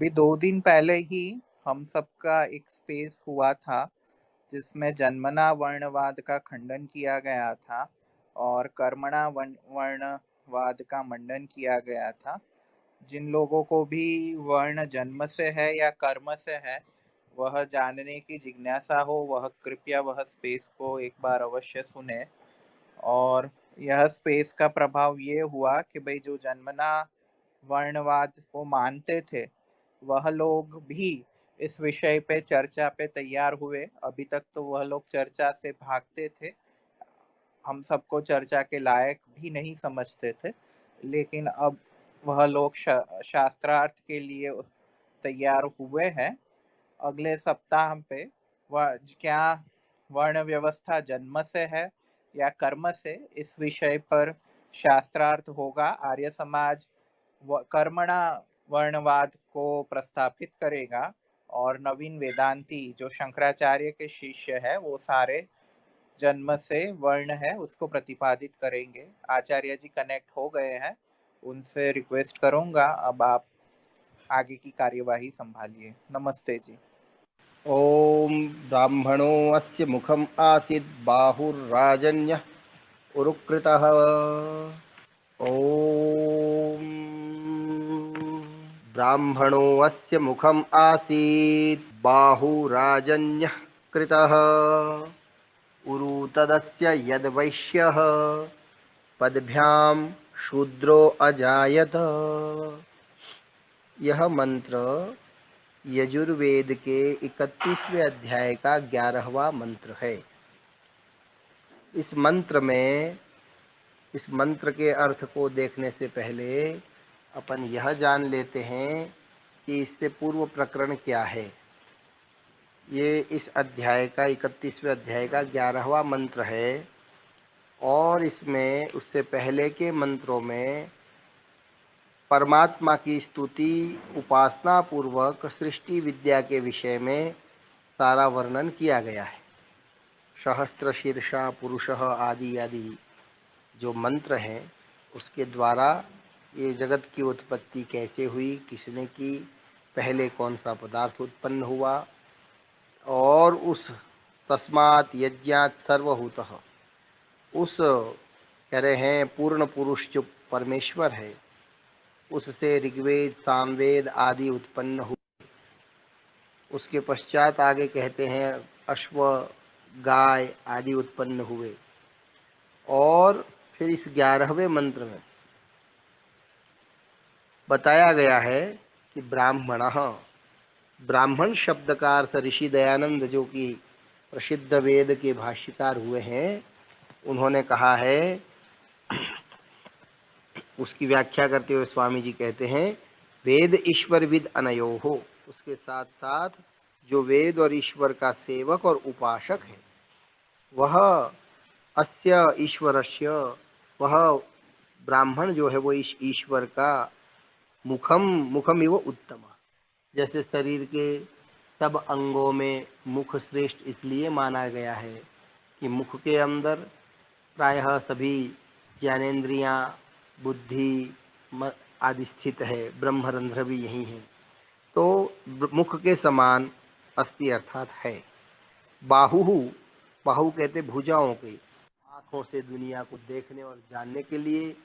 अभी 2 दिन पहले ही हम सबका एक स्पेस हुआ था जिसमें जन्मना वर्णवाद का खंडन किया गया था और कर्मणा वर्णवाद का मंडन किया गया था। जिन लोगों को भी वर्ण जन्म से है या कर्म से है, वह जानने की जिज्ञासा हो, वह कृपया वह स्पेस को एक बार अवश्य सुने। और यह स्पेस का प्रभाव ये हुआ कि भाई जो जन्मना वर्णवाद को मानते थे, वह लोग भी इस विषय पे चर्चा पे तैयार हुए। अभी तक तो वह लोग चर्चा से भागते थे, हम सबको चर्चा के लायक भी नहीं समझते थे, लेकिन अब वह लोग शास्त्रार्थ के लिए तैयार हुए हैं। अगले सप्ताह पे वह क्या वर्ण व्यवस्था जन्म से है या कर्म से, इस विषय पर शास्त्रार्थ होगा। आर्य समाज कर्मणा वर्णवाद को प्रस्थापित करेगा और नवीन वेदांती जो शंकराचार्य के शिष्य है, वो सारे जन्म से वर्ण है उसको प्रतिपादित करेंगे। आचार्य जी कनेक्ट हो गए हैं, उनसे रिक्वेस्ट करूंगा अब आप आगे की कार्यवाही संभालिए। नमस्ते जी। ओम ब्राह्मणो अस्य मुखम आसीत् बाहुर्राजन्यः उरुकृतः। ओम ब्राह्मणो अस्य मुखम आसीत् बाहुराजन्यः कृतः उरु तदस्य यद्वैश्यः पदभ्यां शूद्रो अजायत। यह मंत्र यजुर्वेद के 31वें अध्याय का 11वां मंत्र है। इस मंत्र के अर्थ को देखने से पहले अपन यह जान लेते हैं कि इससे पूर्व प्रकरण क्या है। ये इस अध्याय का 31वें अध्याय का 11वां मंत्र है और इसमें उससे पहले के मंत्रों में परमात्मा की स्तुति उपासना पूर्वक सृष्टि विद्या के विषय में सारा वर्णन किया गया है। सहस्त्र शीर्षा पुरुषः आदि आदि जो मंत्र हैं उसके द्वारा ये जगत की उत्पत्ति कैसे हुई, किसने की, पहले कौन सा पदार्थ उत्पन्न हुआ, और उस तस्मात् यज्ञात् सर्वभूतः, उस कह रहे हैं पूर्ण पुरुष जो परमेश्वर है, उससे ऋग्वेद सामवेद आदि उत्पन्न हुए। उसके पश्चात आगे कहते हैं अश्व गाय आदि उत्पन्न हुए। और फिर इस 11वें मंत्र में बताया गया है कि ब्राह्मण शब्द का अर्थ ऋषि दयानंद जो कि प्रसिद्ध वेद के भाष्यकार हुए हैं, उन्होंने कहा है। उसकी व्याख्या करते हुए स्वामी जी कहते हैं वेद ईश्वर विद अनयो हो, उसके साथ साथ जो वेद और ईश्वर का सेवक और उपासक है वह अस्य ईश्वरस्य, वह ब्राह्मण जो है वो इस ईश्वर का मुखम इव उत्तम। जैसे शरीर के सब अंगों में मुख श्रेष्ठ इसलिए माना गया है कि मुख के अंदर प्रायः सभी ज्ञानेन्द्रियां बुद्धि आदि स्थित है, ब्रह्मरंध्र भी यही है। तो मुख के समान अस्ति अर्थात है। बाहु कहते भुजाओं के, आँखों से दुनिया को देखने और जानने के लिए,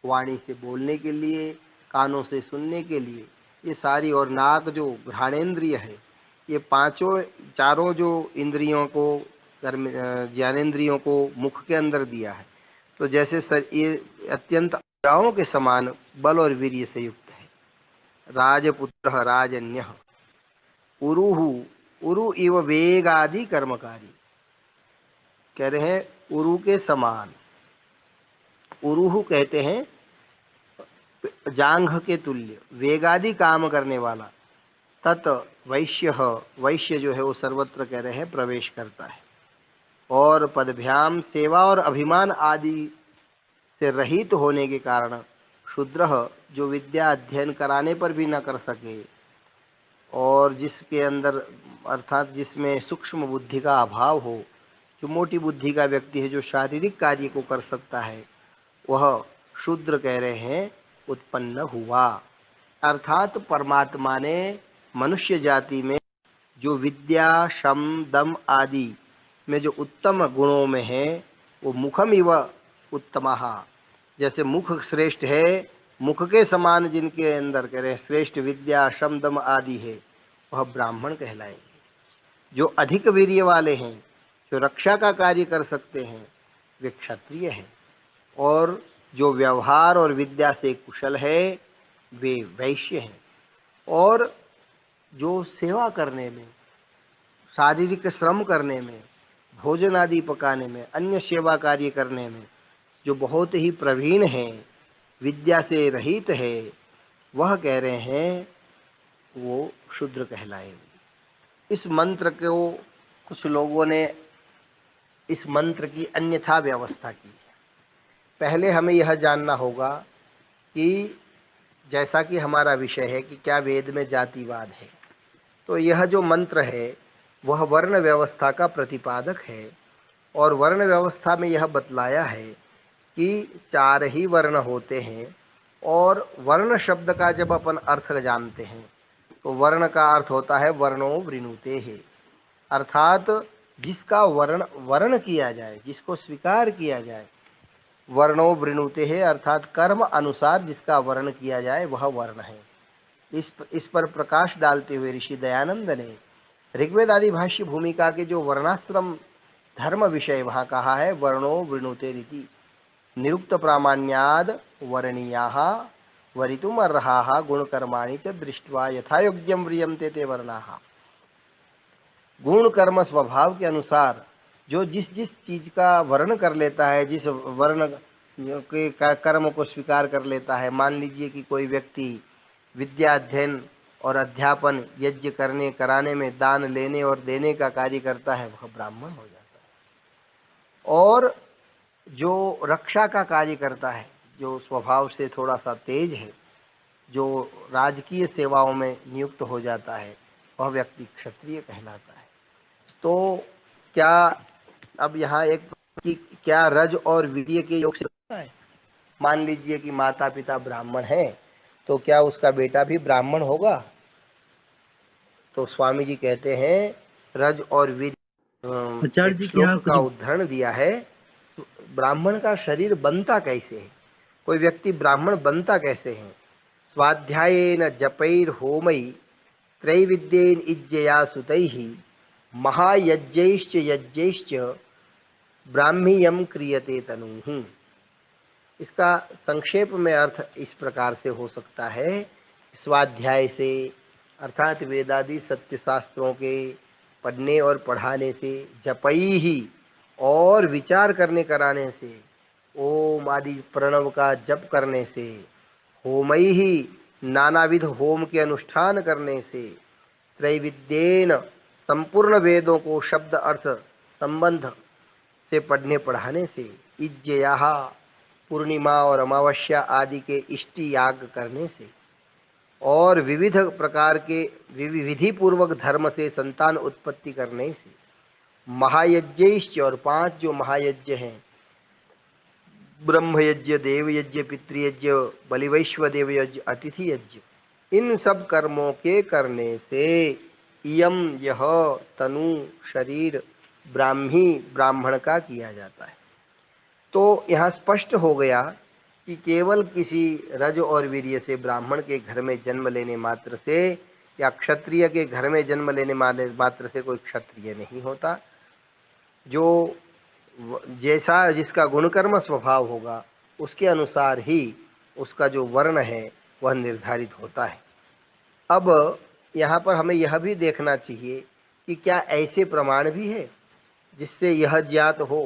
वाणी से बोलने के लिए, कानों से सुनने के लिए, ये सारी, और नाक जो घ्राणेन्द्रिय है, ये चारों जो इंद्रियों को, ज्ञानेन्द्रियों को मुख के अंदर दिया है। तो जैसे ये अत्यंत अजाओं के समान बल और वीर्य से युक्त है। राजपुत्र राजन्य उरु इव वेगादि कर्मकारी, कह रहे हैं उरु के समान। उरुहु कहते हैं जांघ के तुल्य, वेगादि काम करने वाला। तत् वैश्य जो है वो सर्वत्र कह रहे हैं प्रवेश करता है। और पदभ्याम सेवा और अभिमान आदि से रहित होने के कारण शूद्र जो विद्या अध्ययन कराने पर भी न कर सके और जिसके अंदर अर्थात जिसमें सूक्ष्म बुद्धि का अभाव हो, जो मोटी बुद्धि का व्यक्ति है, जो शारीरिक कार्य को कर सकता है, वह शूद्र कह रहे हैं उत्पन्न हुआ। अर्थात परमात्मा ने मनुष्य जाति में जो विद्या, शम, दम आदि में जो उत्तम गुणों में है, वो मुखम इव उत्तमः, जैसे मुख श्रेष्ठ है, मुख के समान जिनके अंदर कह रहे श्रेष्ठ विद्या, शम, दम आदि है, वह ब्राह्मण कहलाएंगे। जो अधिक वीर्य वाले हैं, जो रक्षा का कार्य कर सकते हैं, वे क्षत्रिय हैं। और जो व्यवहार और विद्या से कुशल है, वे वैश्य हैं। और जो सेवा करने में, शारीरिक श्रम करने में, भोजन आदि पकाने में, अन्य सेवा कार्य करने में जो बहुत ही प्रवीण है, विद्या से रहित है, वह कह रहे हैं वो शूद्र कहलाएंगे। इस मंत्र को कुछ लोगों ने इस मंत्र की अन्यथा व्यवस्था की है। पहले हमें यह जानना होगा कि जैसा कि हमारा विषय है कि क्या वेद में जातिवाद है, तो यह जो मंत्र है वह वर्ण व्यवस्था का प्रतिपादक है। और वर्ण व्यवस्था में यह बतलाया है कि 4 ही वर्ण होते हैं। और वर्ण शब्द का जब अपन अर्थ जानते हैं तो वर्ण का अर्थ होता है वर्णो वृणुते है, अर्थात जिसका वर्ण किया जाए, जिसको स्वीकार किया जाए। वर्णो वृणुते है अर्थात कर्म अनुसार जिसका वर्ण किया जाए वह वर्ण है। इस पर प्रकाश डालते हुए ऋषि दयानंद ने ऋग्वेद आदि भाष्य भूमिका के जो वर्णाश्रम धर्म विषय वहाँ कहा है, वर्णो वृणुते रीति निरुक्त प्रामाण्याद वर्णीयाः वरितुम अर्हाः गुणकर्माणि च दृष्ट्वा यथायोग्यम व्रियन्ते ते वर्णाः। गुण कर्म स्वभाव के अनुसार जो जिस जिस चीज का वर्ण कर लेता है, जिस वर्ण के कर्म को स्वीकार कर लेता है। मान लीजिए कि कोई व्यक्ति विद्या अध्ययन और अध्यापन, यज्ञ करने कराने में, दान लेने और देने का कार्य करता है, वह ब्राह्मण हो जाता है। और जो रक्षा का कार्य करता है, जो स्वभाव से थोड़ा सा तेज है, जो राजकीय सेवाओं में नियुक्त हो जाता है, वह व्यक्ति क्षत्रिय कहलाता है। तो क्या अब यहाँ एक कि क्या रज और वीर्य के योग से होता है? मान लीजिए कि माता पिता ब्राह्मण हैं, तो क्या उसका बेटा भी ब्राह्मण होगा? तो स्वामी जी कहते हैं रज और वीर्य श्लोक का उदाहरण दिया है। ब्राह्मण का शरीर बनता कैसे है, कोई व्यक्ति ब्राह्मण बनता कैसे है? स्वाध्यायेन जपैर होमै त्रैविद्येन इज्जया सुतैः महायज्ञैश्च यज्ञैश्च ब्राह्मीयम क्रियते तनुः। इसका संक्षेप में अर्थ इस प्रकार से हो सकता है, स्वाध्याय से अर्थात वेदादि सत्य शास्त्रों के पढ़ने और पढ़ाने से, जपई ही और विचार करने कराने से, ओम आदि प्रणव का जप करने से, होमई ही नानाविध होम के अनुष्ठान करने से, त्रैविद्येन संपूर्ण वेदों को शब्द अर्थ संबंध से पढ़ने पढ़ाने से, इज्जयाः पूर्णिमा और अमावस्या आदि के इष्टि याग करने से, और विविध प्रकार के विधि पूर्वक धर्म से संतान उत्पत्ति करने से, महायज्ञैश्च और 5 जो महायज्ञ हैं, ब्रह्म यज्ञ, देव यज्ञ, पितृयज्ञ, बलिवैश्वदेव यज्ञ, अतिथि यज्ञ, इन सब कर्मों के करने से इयम यह तनु शरीर ब्राह्मी ब्राह्मण का किया जाता है। तो यहाँ स्पष्ट हो गया कि केवल किसी रज और वीर्य से ब्राह्मण के घर में जन्म लेने मात्र से या क्षत्रिय के घर में जन्म लेने मात्र से कोई क्षत्रिय नहीं होता। जो जैसा जिसका गुणकर्म स्वभाव होगा उसके अनुसार ही उसका जो वर्ण है वह निर्धारित होता है। अब यहाँ पर हमें यह भी देखना चाहिए कि क्या ऐसे प्रमाण भी है जिससे यह ज्ञात हो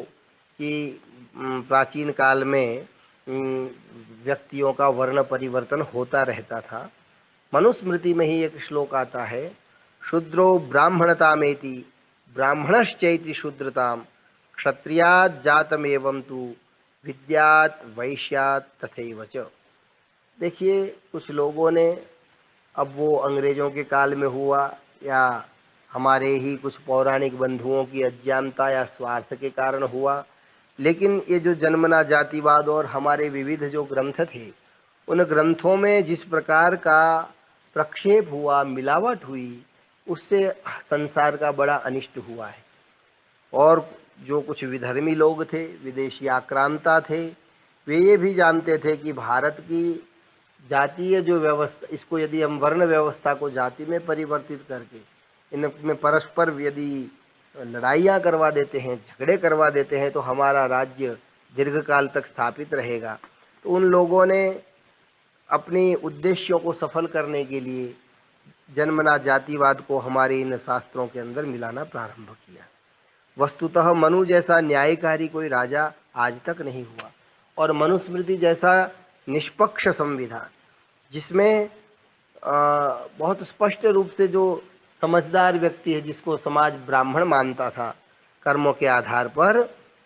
कि प्राचीन काल में व्यक्तियों का वर्ण परिवर्तन होता रहता था। मनुस्मृति में ही एक श्लोक आता है, शूद्रो ब्राह्मणतामेति ब्राह्मणश्चैति शूद्रताम क्षत्रियात् जातमेवं तु विद्यात् वैश्यात् तथैव च। देखिए कुछ लोगों ने, अब वो अंग्रेजों के काल में हुआ या हमारे ही कुछ पौराणिक बंधुओं की अज्ञानता या स्वार्थ के कारण हुआ, लेकिन ये जो जन्मना जातिवाद और हमारे विविध जो ग्रंथ थे उन ग्रंथों में जिस प्रकार का प्रक्षेप हुआ, मिलावट हुई, उससे संसार का बड़ा अनिष्ट हुआ है। और जो कुछ विधर्मी लोग थे, विदेशी आक्रांता थे, वे ये भी जानते थे कि भारत की जातीय जो व्यवस्था, इसको यदि हम वर्ण व्यवस्था को जाति में परिवर्तित करके इनमें परस्पर यदि लड़ाइयाँ करवा देते हैं, झगड़े करवा देते हैं, तो हमारा राज्य दीर्घकाल तक स्थापित रहेगा। तो उन लोगों ने अपने उद्देश्यों को सफल करने के लिए जन्मना जातिवाद को हमारे इन शास्त्रों के अंदर मिलाना प्रारंभ किया। वस्तुतः मनु जैसा न्यायकारी कोई राजा आज तक नहीं हुआ, और मनुस्मृति जैसा निष्पक्ष संविधान, जिसमें बहुत स्पष्ट रूप से जो समझदार व्यक्ति है, जिसको समाज ब्राह्मण मानता था कर्मों के आधार पर,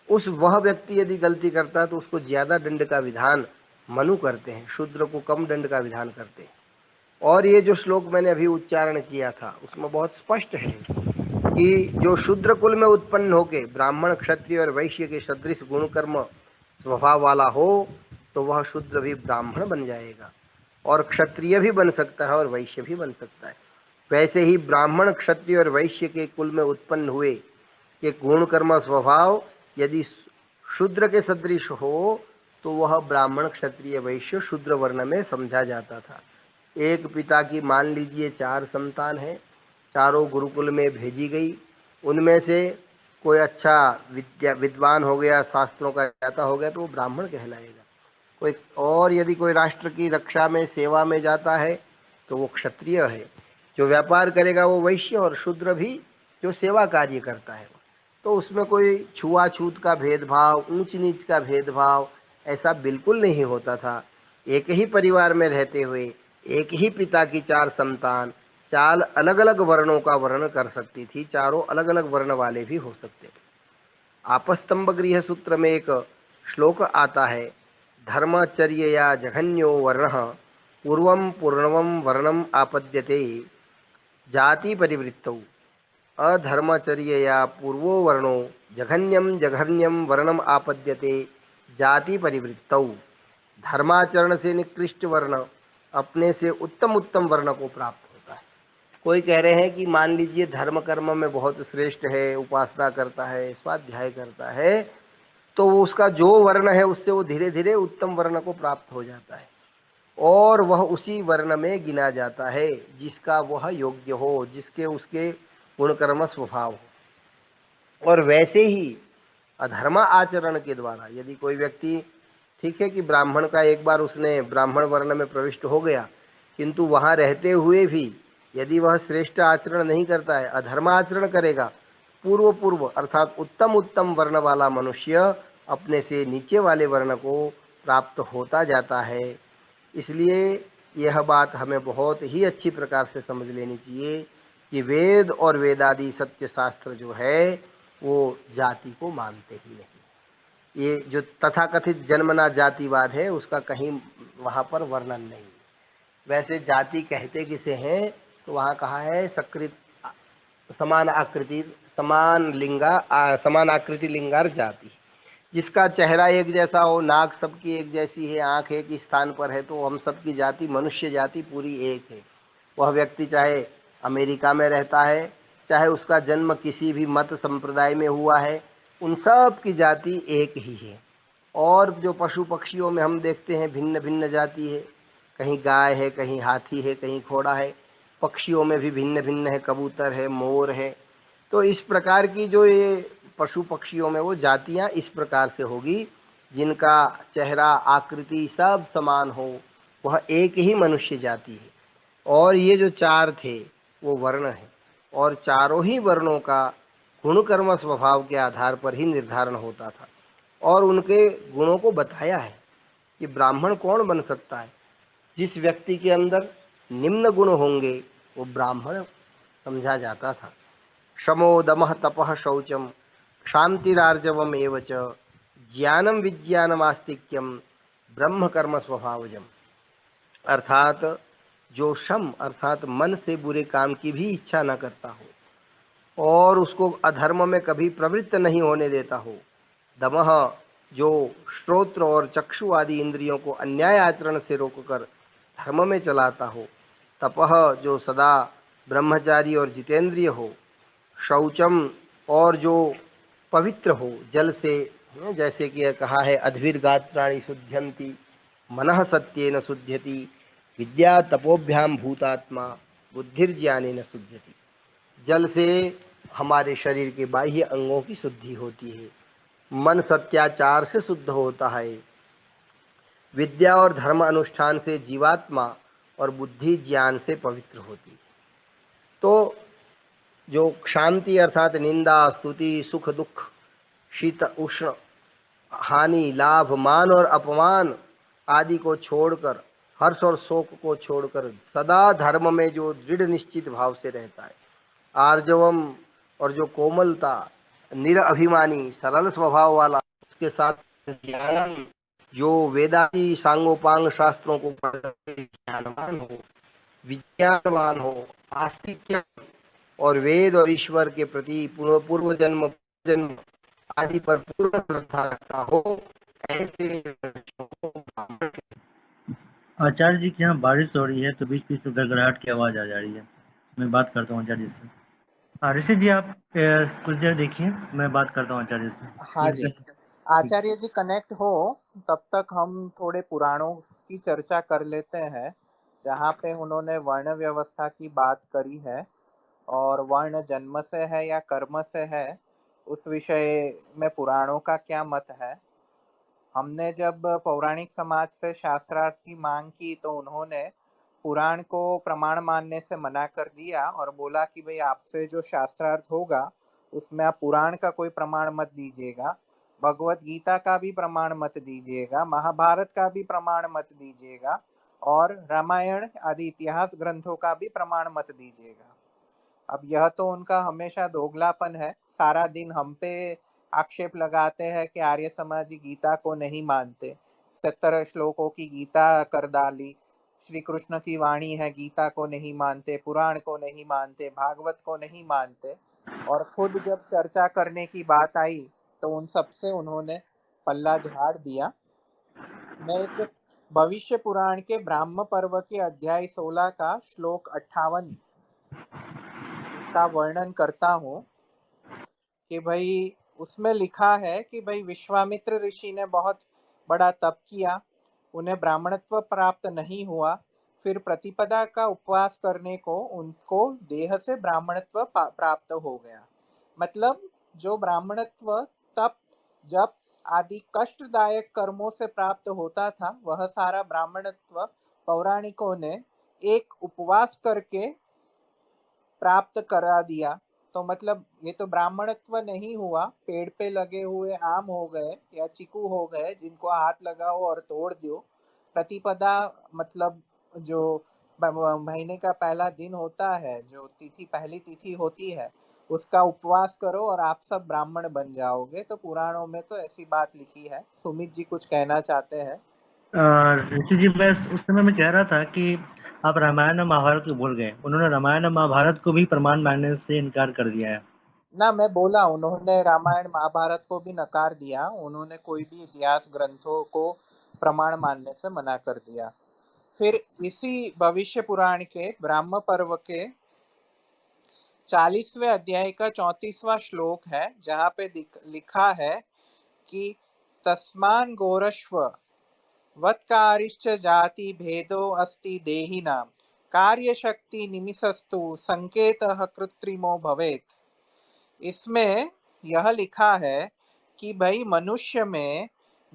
वह व्यक्ति यदि गलती करता है तो उसको ज्यादा दंड का विधान मनु करते हैं, शूद्र को कम दंड का विधान करते हैं। और ये जो श्लोक मैंने अभी उच्चारण किया था, उसमें बहुत स्पष्ट है कि जो शूद्र कुल में उत्पन्न होके ब्राह्मण, क्षत्रिय और वैश्य के सदृश गुण कर्म स्वभाव वाला हो, तो वह शूद्र भी ब्राह्मण बन जाएगा, और क्षत्रिय भी बन सकता है और वैश्य भी बन सकता है। वैसे ही ब्राह्मण, क्षत्रिय और वैश्य के कुल में उत्पन्न हुए कि गुण कर्म स्वभाव यदि शूद्र के सदृश हो, तो वह ब्राह्मण, क्षत्रिय, वैश्य शूद्र वर्ण में समझा जाता था। एक पिता की मान लीजिए 4 संतान है, चारों गुरुकुल में भेजी गई, उनमें से कोई अच्छा विद्वान हो गया, शास्त्रों का ज्ञाता हो गया, तो वो ब्राह्मण कहलाएगा। कोई और यदि कोई राष्ट्र की रक्षा में, सेवा में जाता है, तो वो क्षत्रिय है। जो व्यापार करेगा वो वैश्य, और शूद्र भी जो सेवा कार्य करता है। तो उसमें कोई छुआछूत का भेदभाव, ऊंच नीच का भेदभाव ऐसा बिल्कुल नहीं होता था। एक ही परिवार में रहते हुए एक ही पिता की 4 संतान 4 अलग अलग वर्णों का वर्ण कर सकती थी, चारों अलग अलग वर्ण वाले भी हो सकते थे। आपस्तंभ गृह सूत्र में एक श्लोक आता है, धर्मचर्यया जघन्यो वर्णः पूर्वं पूर्णवं वर्णम आपद्यते जाति परिवृत्तौ। अधर्मचर्यया पूर्वो वर्णो जघन्यम जघन्यम वर्णम आपद्यते जाति परिवृत्तौ। धर्माचरण से निकृष्ट वर्ण अपने से उत्तम उत्तम वर्ण को प्राप्त होता है। कोई कह रहे हैं कि मान लीजिए धर्म कर्म में बहुत श्रेष्ठ है, उपासना करता है, स्वाध्याय करता है, तो उसका जो वर्ण है उससे वो धीरे धीरे उत्तम वर्ण को प्राप्त हो जाता है, और वह उसी वर्ण में गिना जाता है जिसका वह योग्य हो, जिसके उसके गुण कर्म स्वभाव हो। और वैसे ही अधर्म आचरण के द्वारा यदि कोई व्यक्ति, ठीक है कि ब्राह्मण का एक बार उसने ब्राह्मण वर्ण में प्रविष्ट हो गया, किंतु वहाँ रहते हुए भी यदि वह श्रेष्ठ आचरण नहीं करता है, अधर्म आचरण करेगा, पूर्व पूर्व अर्थात उत्तम उत्तम वर्ण वाला मनुष्य अपने से नीचे वाले वर्ण को प्राप्त होता जाता है। इसलिए यह बात हमें बहुत ही अच्छी प्रकार से समझ लेनी चाहिए कि वेद और वेदादि सत्य शास्त्र जो है वो जाति को मानते ही नहीं। ये जो तथाकथित जन्मना जातिवाद है उसका कहीं वहाँ पर वर्णन नहीं। वैसे जाति कहते किसे हैं, तो वहाँ कहा है सकृत समान आकृति समान आकृति लिंगार जाति। जिसका चेहरा एक जैसा हो, नाक सबकी एक जैसी है, आंख एक ही स्थान पर है, तो हम सबकी जाति मनुष्य जाति पूरी एक है। वह व्यक्ति चाहे अमेरिका में रहता है, चाहे उसका जन्म किसी भी मत संप्रदाय में हुआ है, उन सब की जाति एक ही है। और जो पशु पक्षियों में हम देखते हैं भिन्न भिन्न जाति है, कहीं गाय है, कहीं हाथी है, कहीं घोड़ा है। पक्षियों में भी भिन्न भिन्न है, कबूतर है, मोर है। तो इस प्रकार की जो ये पशु पक्षियों में वो जातियां इस प्रकार से होगी जिनका चेहरा आकृति सब समान हो, वह एक ही मनुष्य जाति है। और ये जो 4 थे वो वर्ण है, और चारों ही वर्णों का गुण कर्म स्वभाव के आधार पर ही निर्धारण होता था। और उनके गुणों को बताया है कि ब्राह्मण कौन बन सकता है। जिस व्यक्ति के अंदर निम्न गुण होंगे वो ब्राह्मण समझा जाता था। शमो दमः तपः शौचम क्षांतिरार्जवम एवच ज्ञानम विज्ञानम आस्तिक्यम ब्रह्म कर्म स्वभावजम। अर्थात जो शम अर्थात मन से बुरे काम की भी इच्छा न करता हो और उसको अधर्म में कभी प्रवृत्त नहीं होने देता हो। दमः जो श्रोत्र और चक्षु आदि इंद्रियों को अन्याय आचरण से रोककर धर्म में चलाता हो, तपह जो सदा ब्रह्मचारी और जितेंद्रिय हो, शौचम और जो पवित्र हो जल से, जैसे कि यह कहा है अद्भिर गात्राणि शुद्ध्यन्ति मनः सत्येन शुद्ध्यति विद्या तपोभ्याम भूतात्मा बुद्धिर्ज्ञानेन शुद्ध्यति। जल से हमारे शरीर के बाह्य अंगों की शुद्धि होती है, मन सत्याचार से शुद्ध होता है, विद्या और धर्म अनुष्ठान से जीवात्मा और बुद्धि ज्ञान से पवित्र होती है। तो जो शांति अर्थात निंदा स्तुति सुख दुख शीत उष्ण हानि लाभ मान और अपमान आदि को छोड़कर, हर्ष और शोक को छोड़कर सदा धर्म में जो दृढ़ निश्चित भाव से रहता है, आर्जवम और जो कोमलता, निरअभिमानी सरल स्वभाव वाला, उसके साथ ज्ञान जो वेदांती सांगोपांग शास्त्रों को पढ़कर ज्ञानवान हो, विज्ञानवान हो, आस्तिक और वेद और ईश्वर के प्रति पूर्व जन्म जन्म आदि पर पूर्ण श्रद्धा रखता हो, ऐसे आचार्य जी के यहाँ बारिश हो रही है तो बीच बीच में गड़गड़ाहट की आवाज आ जा रही है। मैं बात करता हूँ आचार्य से। ऋषि जी आप कुछ देर देखिए, मैं बात करता हूँ आचार्य से। हाँ जी, आचार्य जी कनेक्ट हो तब तक हम थोड़े पुराणों की चर्चा कर लेते हैं, जहाँ पे उन्होंने वर्ण व्यवस्था की बात करी है और वर्ण जन्म से है या कर्म से है, उस विषय में पुराणों का क्या मत है। हमने जब पौराणिक समाज से शास्त्रार्थ की मांग की तो उन्होंने पुराण को प्रमाण मानने से मना कर दिया और बोला कि भाई आपसे जो शास्त्रार्थ होगा उसमें आप पुराण का कोई प्रमाण मत दीजिएगा, भगवत गीता का भी प्रमाण मत दीजिएगा, महाभारत का भी प्रमाण मत दीजिएगा और रामायण आदि इतिहास ग्रंथों का भी प्रमाण मत दीजिएगा। अब यह तो उनका हमेशा दोगलापन है, सारा दिन हम पे आक्षेप लगाते हैं कि आर्य समाजी गीता को नहीं मानते, 70 श्लोकों की गीता कर डाली, श्री कृष्ण की वाणी है, गीता को नहीं मानते, पुराण को नहीं मानते, भागवत को नहीं मानते। और खुद जब चर्चा करने की बात आई तो उन सबसे उन्होंने पल्ला झाड़ दिया। मैं एक भविष्य पुराण के ब्राह्म पर्व के अध्याय 16 का श्लोक 58 का वर्णन करता हूँ कि भाई उसमें लिखा है कि भाई विश्वामित्र ऋषि ने बहुत बड़ा तप किया, उन्हें ब्राह्मणत्व प्राप्त नहीं हुआ, फिर प्रतिपदा का उपवास करने को उनको देह से ब्राह्मणत्व प्राप्त हो गया। मतलब जो ब्राह्मणत्व तप जप आदि कष्टदायक कर्मों से प्राप्त होता था, वह सारा ब्राह्मणत्व पौराणिकों ने एक उपवास करके प्राप्त करा दिया। तो मतलब ये तो ब्राह्मणत्व नहीं हुआ, पेड़ पे लगे हुए आम हो गए या चीकू हो गए जिनको हाथ लगाओ और तोड़ दो। प्रतिपदा मतलब जो महीने का पहला दिन होता है, जो तिथि पहली तिथि होती है, उसका उपवास करो और आप सब ब्राह्मण बन जाओगे। तो पुराणों में तो ऐसी बात लिखी है। सुमित जी कुछ कहना चाहते हैं? ऋषि जी मैं उस समय में कह रहा था कि आप रामायण और महाभारत को भूल गए। उन्होंने रामायण और महाभारत को भी प्रमाण मानने से इनकार कर दिया है ना, मैं बोला उन्होंने रामायण महाभारत को भी नकार दिया, उन्होंने कोई भी इतिहास ग्रंथों को प्रमाण मानने से मना कर दिया। फिर इसी भविष्य पुराण के ब्राह्म पर्व के 40वें अध्याय का 34वां श्लोक है, जहाँ पे लिखा है कि तस्मान गोरश्व वत्कारिश्च जाति भेदो अस्ति देहिनां कार्य शक्ति निमिषस्तु संकेतः कृत्रिमो भवेत्। इसमें यह लिखा है कि भाई मनुष्य में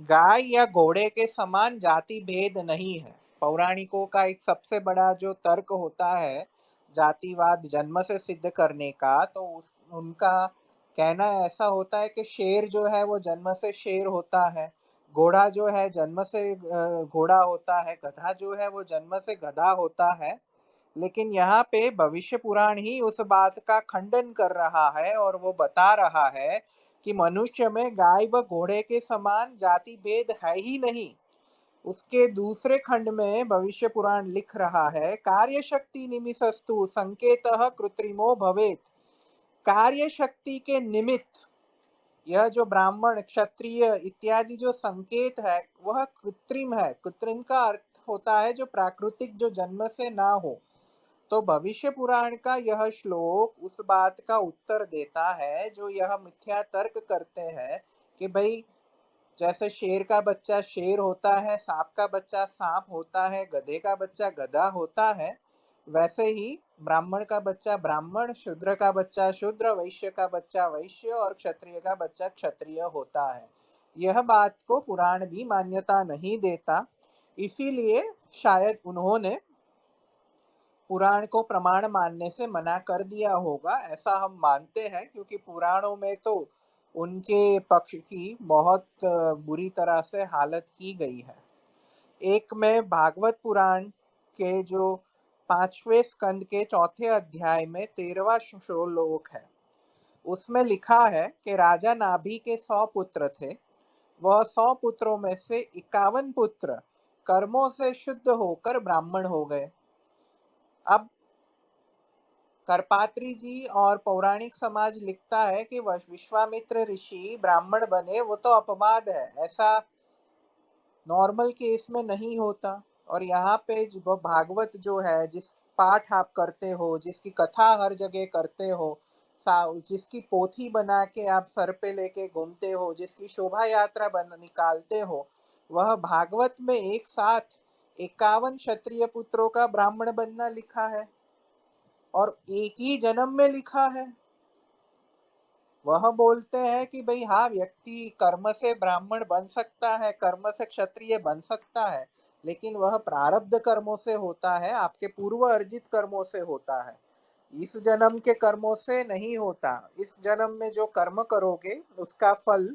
गाय या घोड़े के समान जाति भेद नहीं है। पौराणिकों का एक सबसे बड़ा जो तर्क होता है जातिवाद जन्म से सिद्ध करने का, तो उनका कहना ऐसा होता है कि शेर जो है वो जन्म से शेर होता है, घोड़ा जो है जन्म से घोड़ा होता है, गधा जो है वो जन्म से गधा होता है। लेकिन यहाँ पे भविष्य पुराण ही उस बात का खंडन कर रहा है और वो बता रहा है कि मनुष्य में गाय व घोड़े के समान जाति भेद है ही नहीं। उसके दूसरे खंड में भविष्य पुराण लिख रहा है कार्य शक्ति निमिषस्तु संकेतः कृत्रिमो भवेत्। कार्य शक्ति के निमित्त यह जो ब्राह्मण क्षत्रिय इत्यादि जो संकेत है वह कृत्रिम है। कृत्रिम का अर्थ होता है जो प्राकृतिक, जो जन्म से ना हो। तो भविष्य पुराण का यह श्लोक उस बात का उत्तर देता है जो यह मिथ्या तर्क करते हैं कि भाई जैसे शेर का बच्चा शेर होता है, सांप का बच्चा सांप होता है, गधे का बच्चा गधा होता है, वैसे ही ब्राह्मण का बच्चा ब्राह्मण, शूद्र का बच्चा शूद्र, वैश्य का बच्चा वैश्य और क्षत्रिय का बच्चा क्षत्रिय होता है। यह बात को पुराण भी मान्यता नहीं देता, इसीलिए शायद उन्होंने पुराण को प्रमाण मानने से मना कर दिया होगा, ऐसा हम मानते हैं, क्योंकि पुराणों में तो उनके पक्ष की बहुत बुरी तरह से हालत की गई है। एक में भागवत पुराण के जो 5वें स्कंद के 4थे अध्याय में 13वां श्लोक है, उसमें लिखा है कि राजा नाभि के 100 पुत्र थे। वह 100 पुत्रों में से 51 पुत्र कर्मों से शुद्ध होकर ब्राह्मण हो गए। अब करपात्री जी और पौराणिक समाज लिखता है कि विश्वामित्र ऋषि ब्राह्मण बने, वो तो अपवाद है, ऐसा नॉर्मल केस में नहीं होता। और यहाँ पे वो भागवत जो है, जिस पाठ आप करते हो, जिसकी कथा हर जगह करते हो, जिसकी पोथी बना के आप सर पे लेके घूमते हो, जिसकी शोभा यात्रा निकालते हो, वह भागवत में एक साथ 51 क्षत्रिय पुत्रों का ब्राह्मण बनना लिखा है और एक ही जन्म में लिखा है। वह बोलते हैं कि भाई हाँ, व्यक्ति कर्म से ब्राह्मण बन सकता है, कर्म से क्षत्रिय बन सकता है, लेकिन वह प्रारब्ध कर्मों से होता है, आपके पूर्व अर्जित कर्मों से होता है, इस जन्म के कर्मों से नहीं होता। इस जन्म में जो कर्म करोगे उसका फल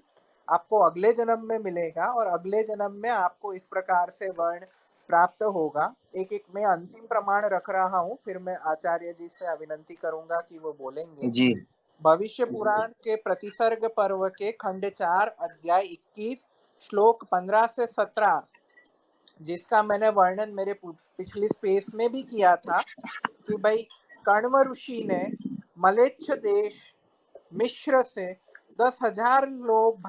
आपको अगले जन्म में मिलेगा और अगले जन्म में आपको इस प्रकार से वर्ण प्राप्त होगा। एक एक मैं अंतिम प्रमाण रख रहा हूँ, फिर मैं आचार्य जी से विनंती करूंगा कि वो बोलेंगे। जी भविष्य पुराण के प्रतिसर्ग पर्व के खंड 4 अध्याय 21 श्लोक 15 से 17, जिसका मैंने वर्णन मेरे पिछली स्पेस में भी किया था कि भाई कण्व ऋषि ने मलेच्छ देश मिश्र से 10,000 लोग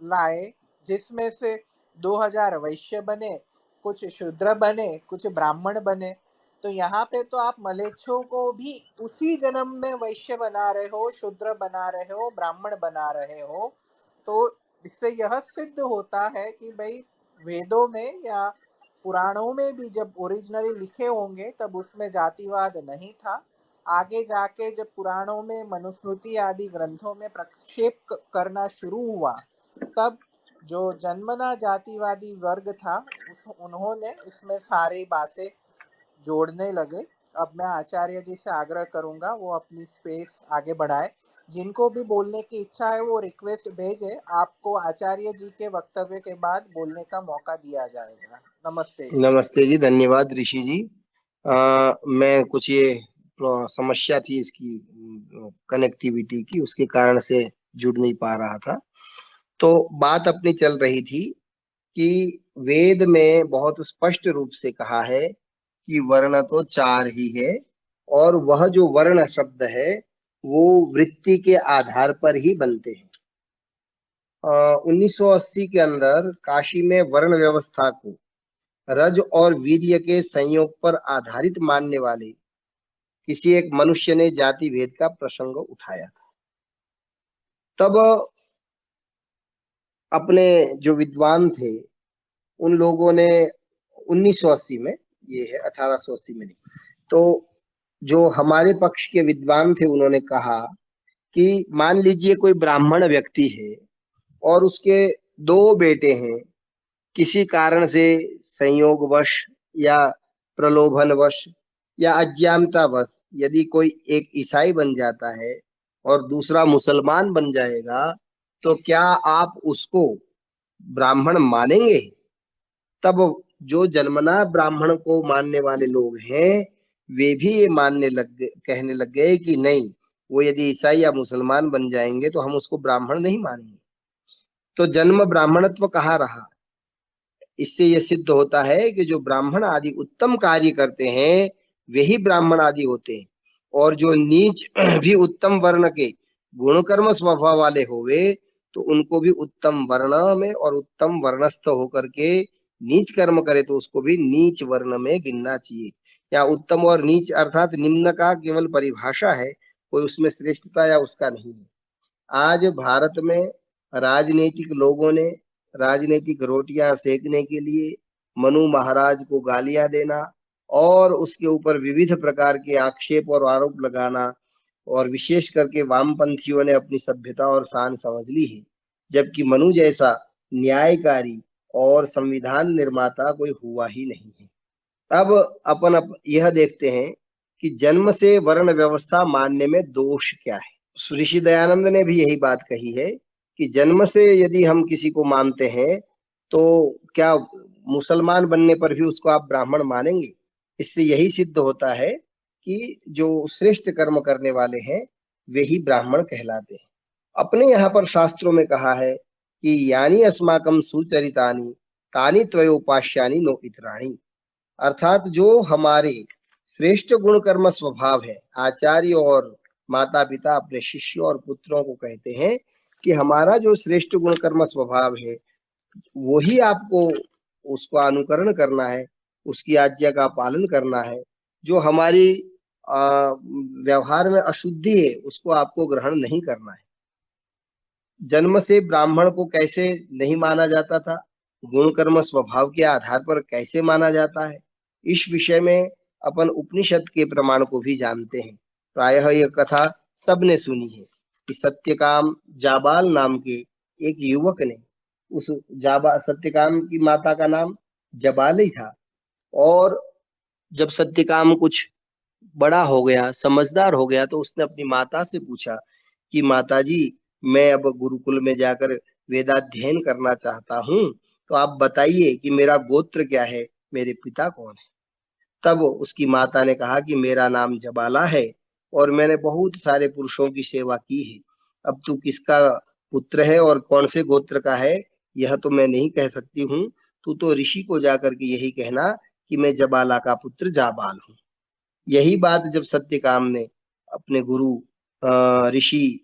लाए, जिसमें से 2,000 वैश्य बने, कुछ शूद्र बने, कुछ ब्राह्मण बने। तो यहाँ पे तो आप मलेच्छों को भी उसी जन्म में वैश्य बना रहे हो, शूद्र बना रहे हो, ब्राह्मण बना रहे हो। तो इससे यह सिद्ध होता है कि भाई वेदों में या पुराणों में भी जब ओरिजिनली लिखे होंगे तब उसमें जातिवाद नहीं था। आगे जाके जब पुराणों में मनुस्मृति आदि ग्रंथों में प्रक्षेप करना शुरू हुआ, तब जो जन्मना जातिवादी वर्ग था उन्होंने इसमें सारी बातें जोड़ने लगे। अब मैं आचार्य जी से आग्रह करूंगा वो अपनी स्पेस आगे बढ़ाए। जिनको भी बोलने की इच्छा है वो रिक्वेस्ट भेजे, आपको आचार्य जी के वक्तव्य के बाद बोलने का मौका दिया जाएगा। नमस्ते। नमस्ते जी, धन्यवाद ऋषि जी। मैं कुछ ये समस्या थी इसकी कनेक्टिविटी की, उसके कारण से जुड़ नहीं पा रहा था। तो बात अपनी चल रही थी कि वेद में बहुत स्पष्ट रूप से कहा है कि वर्ण तो 4 ही है, और वह जो वर्ण शब्द है वो वृत्ति के आधार पर ही बनते हैं। 1980 के अंदर काशी में वर्ण व्यवस्था को रज और वीर्य के संयोग पर आधारित मानने वाले किसी एक मनुष्य ने जाति भेद का प्रसंग उठाया था। तब अपने जो विद्वान थे उन लोगों ने 1980 में, ये है 1880 में नहीं, तो जो हमारे पक्ष के विद्वान थे उन्होंने कहा कि मान लीजिए कोई ब्राह्मण व्यक्ति है और उसके 2 बेटे हैं, किसी कारण से संयोगवश या प्रलोभनवश या अज्ञानतावश यदि कोई एक ईसाई बन जाता है और दूसरा मुसलमान बन जाएगा, तो क्या आप उसको ब्राह्मण मानेंगे? तब जो जन्मना ब्राह्मण को मानने वाले लोग हैं वे भी ये कहने लग गए कि नहीं, वो यदि ईसाई या मुसलमान बन जाएंगे तो हम उसको ब्राह्मण नहीं मानेंगे। तो जन्म ब्राह्मणत्व कहाँ रहा? इससे यह सिद्ध होता है कि जो ब्राह्मण आदि उत्तम कार्य करते हैं वे ही ब्राह्मण आदि होते हैं, और जो नीच भी उत्तम वर्ण के गुण कर्म स्वभाव वाले होवे तो उनको भी उत्तम वर्ण में और उत्तम वर्णस्थ होकर के नीच कर्म करे तो उसको भी नीच वर्ण में गिनना चाहिए। या उत्तम और नीच अर्थात निम्न का केवल परिभाषा है, कोई उसमें श्रेष्ठता या उसका नहीं है। आज भारत में राजनीतिक लोगों ने राजनीतिक रोटियां सेकने के लिए मनु महाराज को गालियां देना और उसके ऊपर विविध प्रकार के आक्षेप और आरोप लगाना, और विशेष करके वामपंथियों ने अपनी सभ्यता और शान समझ ली है, जबकि मनु जैसा न्यायकारी और संविधान निर्माता कोई हुआ ही नहीं है। अब यह देखते हैं कि जन्म से वर्ण व्यवस्था मानने में दोष क्या है। ऋषि दयानंद ने भी यही बात कही है कि जन्म से यदि हम किसी को मानते हैं तो क्या मुसलमान बनने पर भी उसको आप ब्राह्मण मानेंगे? इससे यही सिद्ध होता है कि जो श्रेष्ठ कर्म करने वाले हैं वे ही ब्राह्मण कहलाते हैं। अपने यहाँ पर शास्त्रों में कहा है कि यानी अस्माकं सुचरितानि तानि त्वयोपास्यानि नो इतराणि, अर्थात जो हमारे श्रेष्ठ गुण कर्म स्वभाव है, आचार्य और माता पिता अपने शिष्यों और पुत्रों को कहते हैं कि हमारा जो श्रेष्ठ गुण कर्म स्वभाव है वही आपको उसका अनुकरण करना है, उसकी आज्ञा का पालन करना है। जो हमारी व्यवहार में अशुद्धि है उसको आपको ग्रहण नहीं करना है। जन्म से ब्राह्मण को कैसे नहीं माना जाता था, गुण कर्म स्वभाव के आधार पर कैसे माना जाता है, इस विषय में अपन उपनिषद के प्रमाण को भी जानते हैं। प्रायः यह कथा सबने सुनी है कि सत्यकाम जाबाल नाम के एक युवक ने, उस सत्यकाम की माता का नाम जबाली था, और जब सत्यकाम कुछ बड़ा हो गया, समझदार हो गया, तो उसने अपनी माता से पूछा कि माता जी, मैं अब गुरुकुल में जाकर वेदाध्ययन करना चाहता हूँ, तो आप बताइए कि मेरा गोत्र क्या है, मेरे पिता कौन है। तब उसकी माता ने कहा कि मेरा नाम जबाला है और मैंने बहुत सारे पुरुषों की सेवा की है। अब तू किसका पुत्र है और कौन से गोत्र का है यह तो मैं नहीं कह सकती हूँ, तू तो ऋषि को जाकर के यही कहना कि मैं जबाला का पुत्र जाबाल हूँ। यही बात जब सत्यकाम ने अपने गुरु ऋषि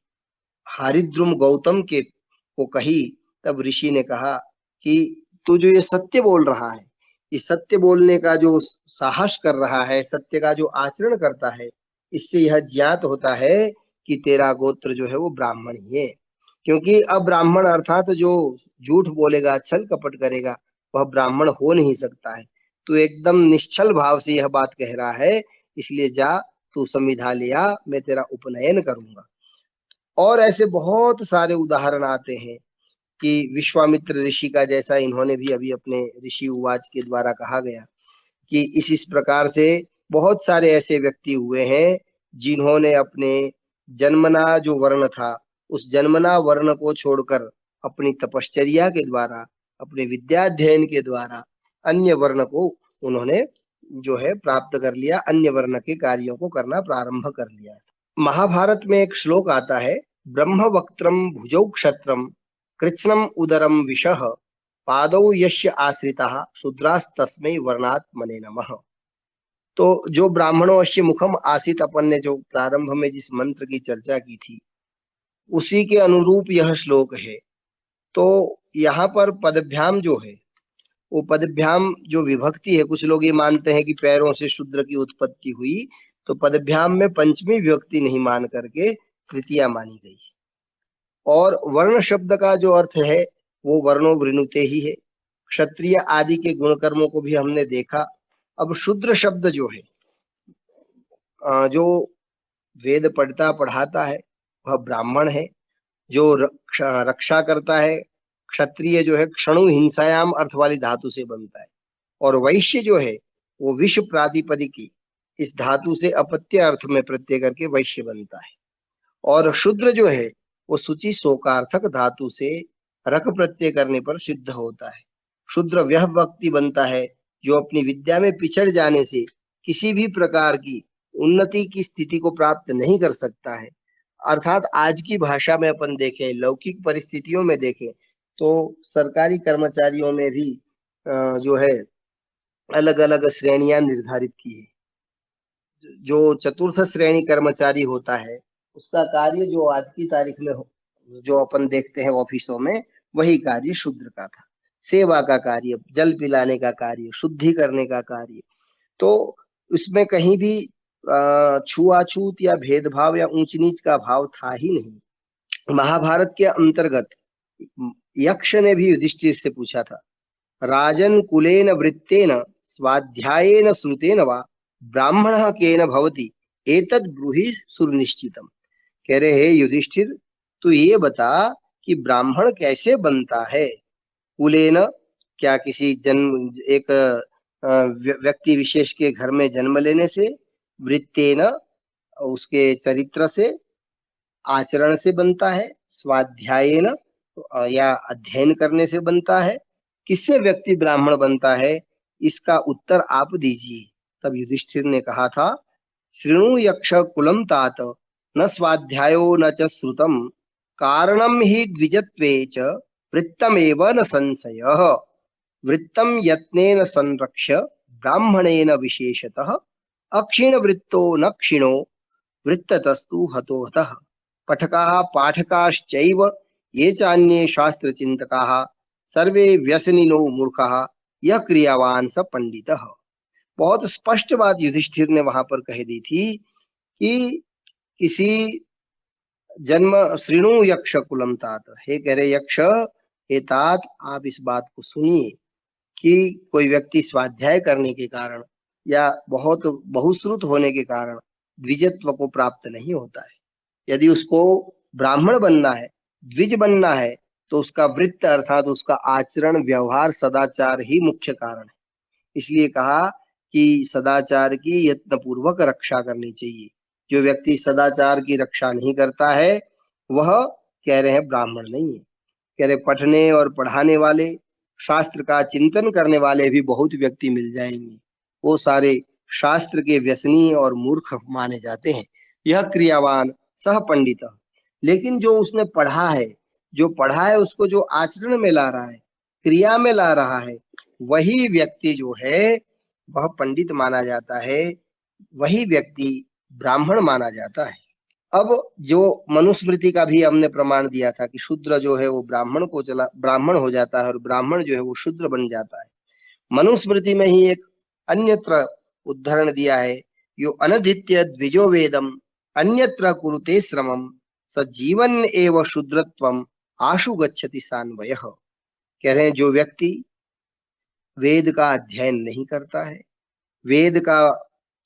हरिद्रुम गौतम के को कही, तब ऋषि ने कहा कि तू जो ये सत्य बोल रहा है, इस सत्य बोलने का जो साहस कर रहा है, सत्य का जो आचरण करता है, इससे यह ज्ञात होता है कि तेरा गोत्र जो है वो ब्राह्मण ही है। क्योंकि अब ब्राह्मण अर्थात जो झूठ बोलेगा, छल कपट करेगा, वह ब्राह्मण हो नहीं सकता है। तू एकदम निश्चल भाव से यह बात कह रहा है, इसलिए जा, तू संविधा लिया, मैं तेरा उपनयन करूंगा। और ऐसे बहुत सारे उदाहरण आते हैं कि विश्वामित्र ऋषि का, जैसा इन्होंने भी अभी अपने ऋषि उवाच के द्वारा कहा गया कि इस प्रकार से बहुत सारे ऐसे व्यक्ति हुए हैं जिन्होंने अपने जन्मना जो वर्ण था, उस जन्मना वर्ण को छोड़कर अपनी तपश्चर्या के द्वारा, अपने विद्याध्ययन के द्वारा अन्य वर्ण को उन्होंने जो है प्राप्त कर लिया, अन्य वर्ण के कार्यों को करना प्रारंभ कर लिया। महाभारत में एक श्लोक आता है, ब्रह्मवक्त्रम भुजौ क्षत्रम कृत्स्नम उदरम विषः पादौ यस्य आश्रिताः शूद्रास्तस्मै वर्णात्मने नमः। तो जो ब्राह्मणोऽस्य मुखम आसीत, अपन ने जो प्रारंभ में जिस मंत्र की चर्चा की थी उसी के अनुरूप यह श्लोक है। तो यहाँ पर पदभ्याम जो है, वो पदभ्याम जो विभक्ति है, कुछ लोग ये मानते हैं कि पैरों से शूद्र की उत्पत्ति हुई, तो पदभ्याम में पंचमी विभक्ति नहीं मान करके तृतीया मानी गई। और वर्ण शब्द का जो अर्थ है वो वर्णो वृणुते ही है। क्षत्रिय आदि के गुण कर्मों को भी हमने देखा। अब शूद्र शब्द जो है, जो वेद पढ़ता पढ़ाता है वह ब्राह्मण है। जो रक्षा करता है, क्षत्रिय जो है क्षणु हिंसायाम अर्थ वाली धातु से बनता है, और वैश्य जो है वो विश्व प्रातिपदिकी इस धातु से अपत्य अर्थ में प्रत्यय करके वैश्य बनता है। और शूद्र जो है वो सूचि शोकार्थक धातु से रक प्रत्यय करने पर सिद्ध होता है। शूद्र वह व्यक्ति बनता है जो अपनी विद्या में पिछड़ जाने से किसी भी प्रकार की उन्नति की स्थिति को प्राप्त नहीं कर सकता है। अर्थात आज की भाषा में अपन देखें, लौकिक परिस्थितियों में देखें, तो सरकारी कर्मचारियों में भी जो है अलग अलग श्रेणियां निर्धारित की है। जो चतुर्थ श्रेणी कर्मचारी होता है उसका कार्य जो आज की तारीख में जो अपन देखते हैं ऑफिसों में, वही कार्य शूद्र का था। सेवा का कार्य, जल पिलाने का कार्य, शुद्धि करने का कार्य, तो उसमें कहीं भी छुआछूत या भेदभाव या ऊंच नीच का भाव था ही नहीं। महाभारत के अंतर्गत यक्ष ने भी युधिष्ठिर से पूछा था, राजन कुलेन वृत्तेन स्वाध्यायेन श्रुतेन वा ब्राह्मणः केन भवति एतद् ब्रूहि सुनिश्चितम। कह रहे हे युधिष्ठिर, तू ये बता कि ब्राह्मण कैसे बनता है। कुलेन, क्या किसी जन्म, एक व्यक्ति विशेष के घर में जन्म लेने से, वृत्तेन, उसके चरित्र से, आचरण से बनता है, स्वाध्यायेन, या अध्ययन करने से बनता है। किससे व्यक्ति ब्राह्मण बनता है, इसका उत्तर आप दीजिए। तब युधिष्ठिर ने कहा था, शृणु यक्ष कुलम तात न स्वाध्यायो न च श्रुतम कारणम ही द्विजत्वे च वृत्तमेव न संशयः वृत्तम यत्नेन संरक्ष्य ब्राह्मणेन विशेषतः अक्षीण वृत्तो न क्षीणो वृत्ततस्तु हतो हतः पठकाः पाठकाश्चैव ये चान्ये शास्त्रचिन्तकाः सर्वे व्यसनिनो मूर्खाः यह क्रियावान स पंडितः। बहुत स्पष्ट बात युधिष्ठिर ने वहां पर कह दी थी कि किसी जन्म, श्रीणु यक्ष कुलम तात, हे कह रहे यक्ष, हे तात, आप इस बात को सुनिए कि कोई व्यक्ति स्वाध्याय करने के कारण या बहुत बहुश्रुत होने के कारण द्विजत्व को प्राप्त नहीं होता है। यदि उसको ब्राह्मण बनना है, द्विज बनना है, तो उसका वृत्त अर्थात उसका आचरण, व्यवहार, सदाचार ही मुख्य कारण है। इसलिए कहा कि सदाचार की यत्नपूर्वक रक्षा करनी चाहिए। जो व्यक्ति सदाचार की रक्षा नहीं करता है, वह, कह रहे हैं, ब्राह्मण नहीं है। कह रहे पढ़ने और पढ़ाने वाले, शास्त्र का चिंतन करने वाले भी बहुत व्यक्ति मिल जाएंगे, वो सारे शास्त्र के व्यसनी और मूर्ख माने जाते हैं। यह क्रियावान सह पंडित, लेकिन जो उसने पढ़ा है, जो पढ़ा है उसको जो आचरण में ला रहा है, क्रिया में ला रहा है, वही व्यक्ति जो है वह पंडित माना जाता है, वही व्यक्ति ब्राह्मण माना जाता है। अब जो मनुस्मृति का भी हमने प्रमाण दिया था कि शूद्र जो है वो ब्राह्मण हो जाता है और ब्राह्मण जो है वो शूद्र बन जाता है। मनुस्मृति में ही एक अन्यत्र उदाहरण दिया है, यो अनधित्य द्विजो वेदम अन्यत्र कुरुते श्रमम स जीवन एव शूद्रत्वम आशु गच्छति सान्वयः। कह रहे हैं जो व्यक्ति वेद का अध्ययन नहीं करता है, वेद का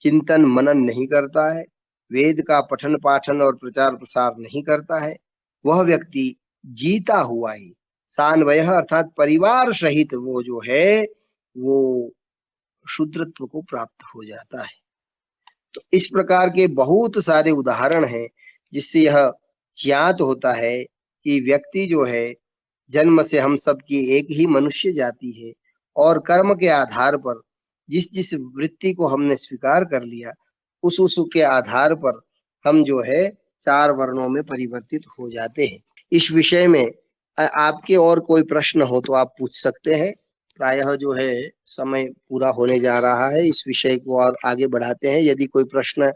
चिंतन मनन नहीं करता है, वेद का पठन पाठन और प्रचार प्रसार नहीं करता है, वह व्यक्ति जीता हुआ ही सान्वयः अर्थात परिवार सहित वो जो है वो शूद्रत्व को प्राप्त हो जाता है। तो इस प्रकार के बहुत सारे उदाहरण हैं जिससे यह ज्ञात होता है कि व्यक्ति जो है, जन्म से हम सब की एक ही मनुष्य जाति है और कर्म के आधार पर जिस जिस वृत्ति को हमने स्वीकार कर लिया, उस के आधार पर हम जो है 4 वर्णों में परिवर्तित हो जाते हैं। इस विषय में आपके और कोई प्रश्न हो तो आप पूछ सकते हैं। प्रायः जो है समय पूरा होने जा रहा है, इस विषय को और आगे बढ़ाते हैं। यदि कोई प्रश्न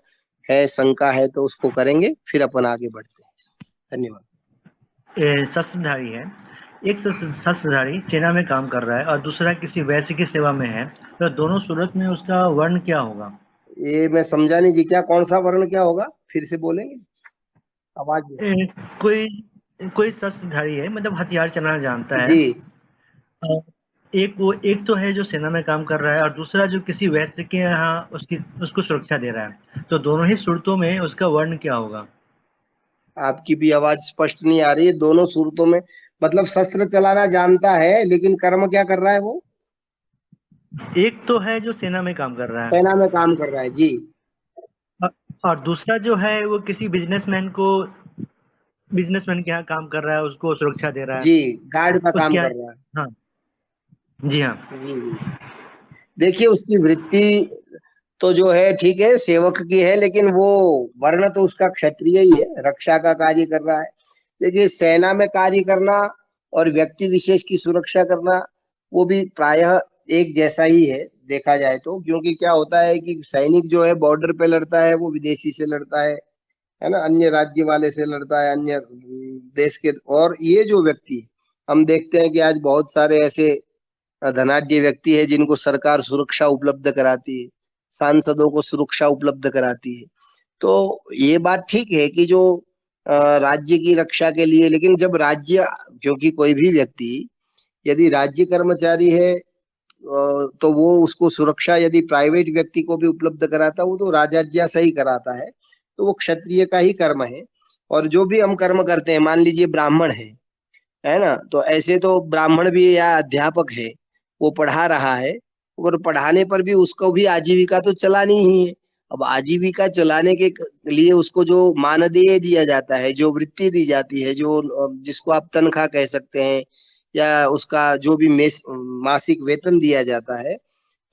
है, शंका है तो उसको करेंगे, फिर अपन आगे बढ़ते हैं। धन्यवाद। शस्त्रधारी है, एक शस्त्रधारी सेना में काम कर रहा है और दूसरा किसी वैश्य की सेवा में है, तो दोनों सूरत में उसका वर्ण क्या होगा? ये मैं समझा नहीं जी, क्या कौन सा वर्ण क्या होगा, फिर से बोलेंगे? आवाज कोई शस्त्रधारी है, मतलब हथियार चलाना जानता है जी। एक तो है जो सेना में काम कर रहा है और दूसरा जो किसी वैश्य के यहाँ उसको सुरक्षा दे रहा है, तो दोनों ही सूरतों में उसका वर्ण क्या होगा? आपकी भी आवाज स्पष्ट नहीं आ रही है। दोनों सूरतों में मतलब शस्त्र चलाना जानता है, लेकिन कर्म क्या कर रहा है वो? एक तो है जो सेना में काम कर रहा है, सेना में काम कर रहा है जी, और दूसरा जो है वो किसी बिजनेसमैन के यहाँ काम कर रहा है, उसको सुरक्षा दे रहा है जी, गार्ड का काम उसके कर रहा है। हाँ जी हाँ। देखिए उसकी वृत्ति तो जो है ठीक है, सेवक की है, लेकिन वो वर्ण तो उसका क्षत्रिय ही है, रक्षा का कार्य कर रहा है। देखिए सेना में कार्य करना और व्यक्ति विशेष की सुरक्षा करना वो भी प्रायः एक जैसा ही है देखा जाए तो, क्योंकि क्या होता है कि सैनिक जो है बॉर्डर पे लड़ता है, वो विदेशी से लड़ता है ना, अन्य राज्य वाले से लड़ता है, अन्य देश के। और ये जो व्यक्ति, हम देखते हैं कि आज बहुत सारे ऐसे धनाढ्य व्यक्ति है जिनको सरकार सुरक्षा उपलब्ध कराती है, सांसदों को सुरक्षा उपलब्ध कराती है। तो ये बात ठीक है कि जो राज्य की रक्षा के लिए, लेकिन जब राज्य, क्योंकि कोई भी व्यक्ति यदि राज्य कर्मचारी है तो वो उसको सुरक्षा यदि प्राइवेट व्यक्ति को भी उपलब्ध कराता, वो तो राजाज्ञा से ही कराता है, तो वो क्षत्रिय का ही कर्म है। और जो भी हम कर्म करते हैं, मान लीजिए ब्राह्मण है ना, तो ऐसे तो ब्राह्मण भी या अध्यापक है, वो पढ़ा रहा है, और पढ़ाने पर भी उसको भी आजीविका तो चलानी ही है। अब आजीविका चलाने के लिए उसको जो मानदेय दिया जाता है, जो वृत्ति दी जाती है, जो जिसको आप तनख्वाह कह सकते हैं, या उसका जो भी मासिक वेतन दिया जाता है,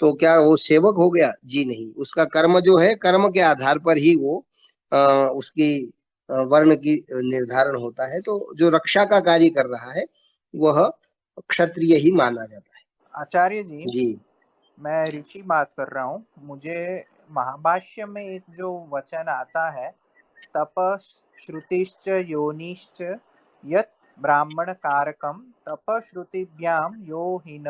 तो क्या वो सेवक हो गया? जी नहीं, उसका कर्म जो है, कर्म के आधार पर ही वो उसकी वर्ण की निर्धारण होता है। तो जो रक्षा का कार्य कर रहा है वह क्षत्रिय ही माना जाता है। आचार्य जी, जी मैं ऋषि बात कर रहा हूँ। मुझे महाभाष्य में एक जो वचन आता है, तप श्रुतिश्च योनिश्च यत् ब्राह्मण कारकम तप श्रुतिभ्याम यो हिन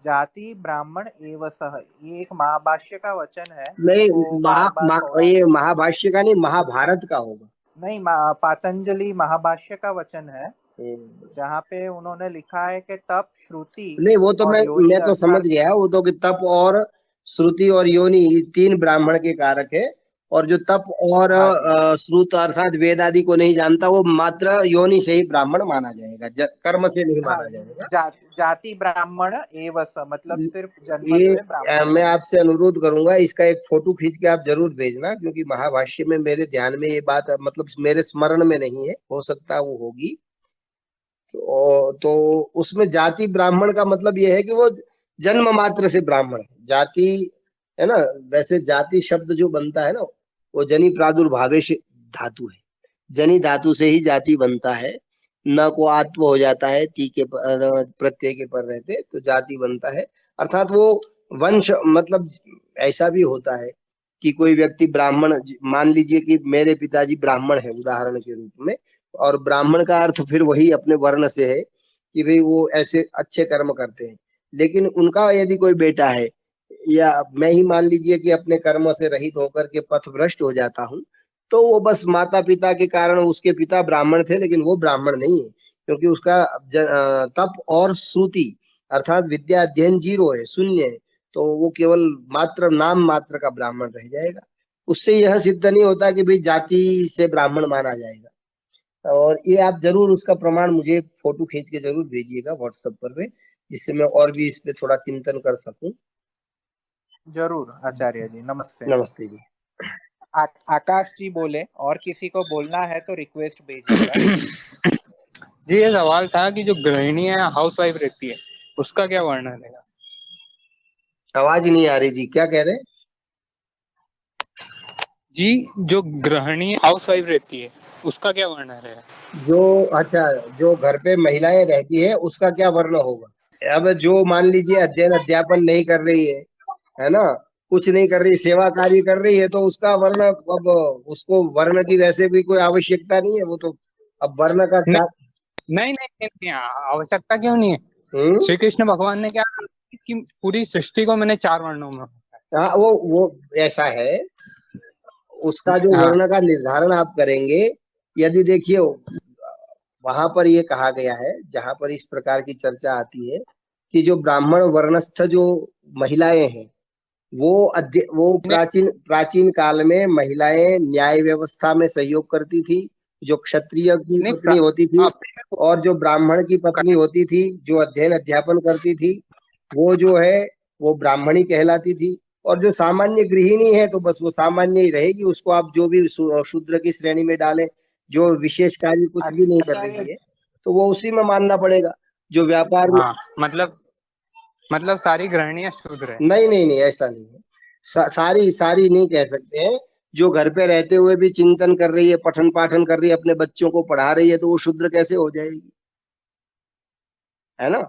जाति ब्राह्मण एव सह। ये एक महाभाष्य का वचन है नहीं, जिसको बार बार ये पौराणिक, महाभाष्य का नहीं, महाभारत का होगा। नहीं, पातंजलि महाभाष्य का वचन है, हम्म। जहाँ पे उन्होंने लिखा है कि तप श्रुति नहीं, वो तो और योनि मैं तो समझ अर्थात, गया, वो तो कि तप और श्रुति और योनि, ये तीन ब्राह्मण के कारक है। और जो तप और हाँ जी, श्रुत अर्थात वेद आदि को नहीं जानता, वो मात्र योनि से ही ब्राह्मण माना जाएगा, कर्म से नहीं हाँ, माना जाएगा। जाति ब्राह्मण एव स, मतलब सिर्फ जन्म ये से ब्राह्मण मैं है। आपसे अनुरोध करूंगा, इसका एक फोटो खींच के आप जरूर भेजना, क्योंकि महाभाष्य में मेरे ध्यान में ये बात, मतलब मेरे स्मरण में नहीं है, हो सकता है वो होगी। तो उसमें जाति ब्राह्मण का मतलब ये है कि वो जन्म मात्र से ब्राह्मण है। जाति है ना, वैसे जाति शब्द जो बनता है ना, वो जनि प्रादुर्भावेश धातु है, जनि धातु से ही जाति बनता है। न को आत्व हो जाता है, ती के प्रत्यय के पर रहते, तो जाति बनता है। अर्थात वो वंश, मतलब ऐसा भी होता है कि कोई व्यक्ति ब्राह्मण, मान लीजिए कि मेरे पिताजी ब्राह्मण है उदाहरण के रूप में, और ब्राह्मण का अर्थ फिर वही अपने वर्ण से है कि भाई वो ऐसे अच्छे कर्म करते हैं। लेकिन उनका यदि कोई बेटा है, या मैं ही मान लीजिए कि अपने कर्म से रहित होकर के पथ भ्रष्ट हो जाता हूँ, तो वो बस माता पिता के कारण, उसके पिता ब्राह्मण थे लेकिन वो ब्राह्मण नहीं है, क्योंकि उसका तप और श्रुति अर्थात विद्या अध्ययन जीरो है, शून्य है। तो वो केवल मात्र नाम मात्र का ब्राह्मण रह जाएगा। उससे यह सिद्ध नहीं होता कि भाई जाति से ब्राह्मण माना जाएगा। और ये आप जरूर उसका प्रमाण मुझे फोटो खींच के जरूर भेजिएगा व्हाट्सएप पर पे, जिससे मैं और भी इस पे थोड़ा चिंतन कर सकूं। जरूर आचार्य जी, नमस्ते। नमस्ते जी। आकाश जी बोले, और किसी को बोलना है तो रिक्वेस्ट भेजिएगा। जी, ये सवाल था कि जो गृहिणी है, हाउस वाइफ रहती है, उसका क्या वर्णन है? आवाज नहीं आ रही जी, क्या कह रहे हैं? जी, जो गृहिणी हाउस वाइफ रहती है, उसका क्या वर्णन है? जो, अच्छा, जो घर पे महिलाएं रहती है उसका क्या वर्ण होगा? अब जो मान लीजिए अध्ययन अध्यापन नहीं कर रही है ना, कुछ नहीं कर रही, सेवा कार्य कर रही है, तो उसका वर्ण, अब उसको वर्ण की वैसे भी कोई आवश्यकता नहीं है, वो तो अब वर्ण का नहीं क्या। नहीं नहीं, नहीं, नहीं, आवश्यकता क्यों नहीं है? हम्म। श्री कृष्ण भगवान ने क्या कहा कि पूरी सृष्टि को मैंने 4 वर्णों में। हाँ, वो ऐसा है, उसका जो हाँ, वर्ण का निर्धारण आप करेंगे, यदि देखिए वहां पर ये कहा गया है, जहां पर इस प्रकार की चर्चा आती है कि जो ब्राह्मण वर्णस्थ जो महिलाएं हैं, वो नहीं प्राचीन प्राचीन काल में महिलाएं न्याय व्यवस्था में सहयोग करती थी। जो क्षत्रिय की नहीं, पत्नी होती थी आपने और जो ब्राह्मण की पत्नी होती थी, जो अध्ययन अध्यापन करती थी, वो जो है वो ब्राह्मणी कहलाती थी। और जो सामान्य गृहिणी है, तो बस वो सामान्य ही रहेगी, उसको आप जो भी शूद्र की श्रेणी में डालें, जो विशेष कार्य कुछ भी नहीं कर आचार्य, रही है, तो वो उसी में मानना पड़ेगा। जो व्यापार में, हाँ, मतलब सारी गृहिणियां शूद्र है। नहीं नहीं नहीं, ऐसा नहीं है। सारी सारी नहीं कह सकते हैं। जो घर पे रहते हुए भी चिंतन कर रही है, पठन पाठन कर रही है, अपने बच्चों को पढ़ा रही है, तो वो शूद्र कैसे हो जाएगी? है ना?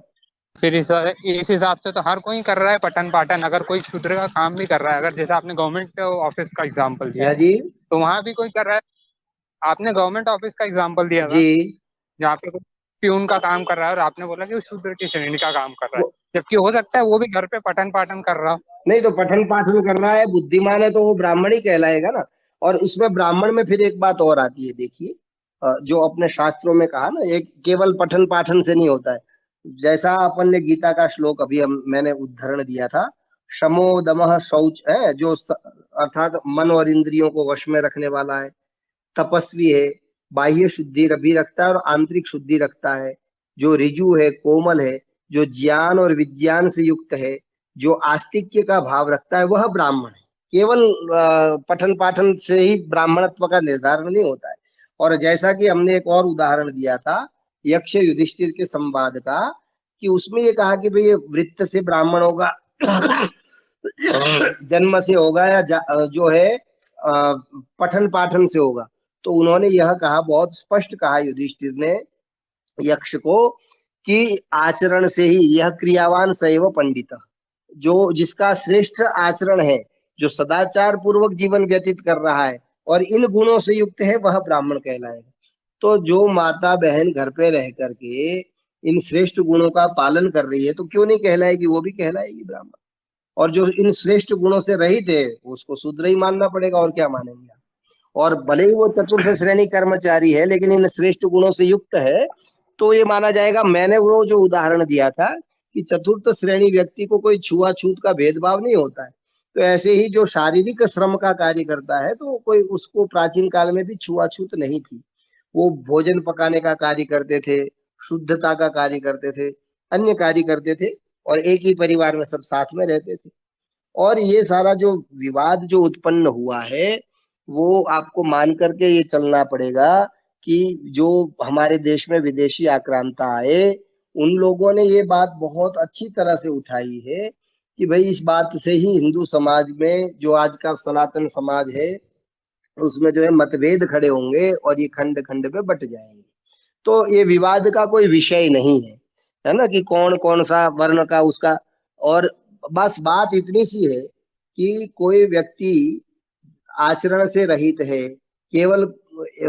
फिर इस हिसाब से तो हर कोई कर रहा है पठन पाठन। अगर कोई शूद्र का काम भी कर रहा है, अगर जैसे आपने गवर्नमेंट ऑफिस का एग्जांपल दिया, है जी। तो वहां भी कोई कर रहा है, आपने गवर्नमेंट ऑफिस का एग्जांपल दिया था, जी। जहाँ पे कोई प्यून का काम कर रहा है और आपने बोला कि वो शूद्र की श्रेणी का काम कर रहा है, वो जबकि हो सकता है वो भी घर पे पठन पाठन कर रहा हो। नहीं, तो पठन पाठन कर रहा है, बुद्धिमान है, तो वो ब्राह्मण ही कहलाएगा ना। और उसमें ब्राह्मण में फिर एक बात और आती है, देखिए, जो अपने शास्त्रों में कहा ना, एक केवल पठन पाठन से नहीं होता है। जैसा अपन ने गीता का श्लोक अभी मैंने उदाहरण दिया था, शमो दमः शौच है, जो अर्थात मन और इंद्रियों को वश में रखने वाला है, तपस्वी है, बाह्य शुद्धि भी रखता है और आंतरिक शुद्धि रखता है, जो ऋजु है, कोमल है, जो ज्ञान और विज्ञान से युक्त है, जो आस्तिक्य का भाव रखता है, वह ब्राह्मण है। केवल पठन पाठन से ही ब्राह्मणत्व का निर्धारण नहीं होता है। और जैसा कि हमने एक और उदाहरण दिया था यक्ष युधिष्ठिर के संवाद का, कि उसमें ये कहा कि भाई ये वृत्त से ब्राह्मण होगा, जन्म से होगा, या जो है पठन पाठन से होगा। तो उन्होंने यह कहा, बहुत स्पष्ट कहा युधिष्ठिर ने यक्ष को, कि आचरण से ही यह क्रियावान सैव पंडित, जो जिसका श्रेष्ठ आचरण है, जो सदाचार पूर्वक जीवन व्यतीत कर रहा है और इन गुणों से युक्त है, वह ब्राह्मण कहलाएगा। तो जो माता बहन घर पे रह करके इन श्रेष्ठ गुणों का पालन कर रही है, तो क्यों नहीं कहलाएगी, वो भी कहलाएगी ब्राह्मण। और जो इन श्रेष्ठ गुणों से रहित है, उसको शूद्र ही मानना पड़ेगा, और क्या मानेंगे आप। और भले ही वो चतुर्थ श्रेणी कर्मचारी है, लेकिन इन श्रेष्ठ गुणों से युक्त है, तो ये माना जाएगा। मैंने वो जो उदाहरण दिया था कि चतुर्थ श्रेणी व्यक्ति को कोई छुआछूत का भेदभाव नहीं होता है, तो ऐसे ही जो शारीरिक श्रम का कार्य करता है, तो कोई उसको प्राचीन काल में भी छुआछूत नहीं थी। वो भोजन पकाने का कार्य करते थे, शुद्धता का कार्य करते थे, अन्य कार्य करते थे, और एक ही परिवार में सब साथ में रहते थे। और ये सारा जो विवाद जो उत्पन्न हुआ है, वो आपको मान करके ये चलना पड़ेगा कि जो हमारे देश में विदेशी आक्रांता आए, उन लोगों ने ये बात बहुत अच्छी तरह से उठाई है कि भाई इस बात से ही हिंदू समाज में, जो आज का सनातन समाज है, उसमें जो है मतभेद खड़े होंगे और ये खंड खंड में बट जाएंगे। तो ये विवाद का कोई विषय नहीं है ना, कि कौन कौन सा वर्ण का उसका। और बस बात इतनी सी है कि कोई व्यक्ति आचरण से रहित है, केवल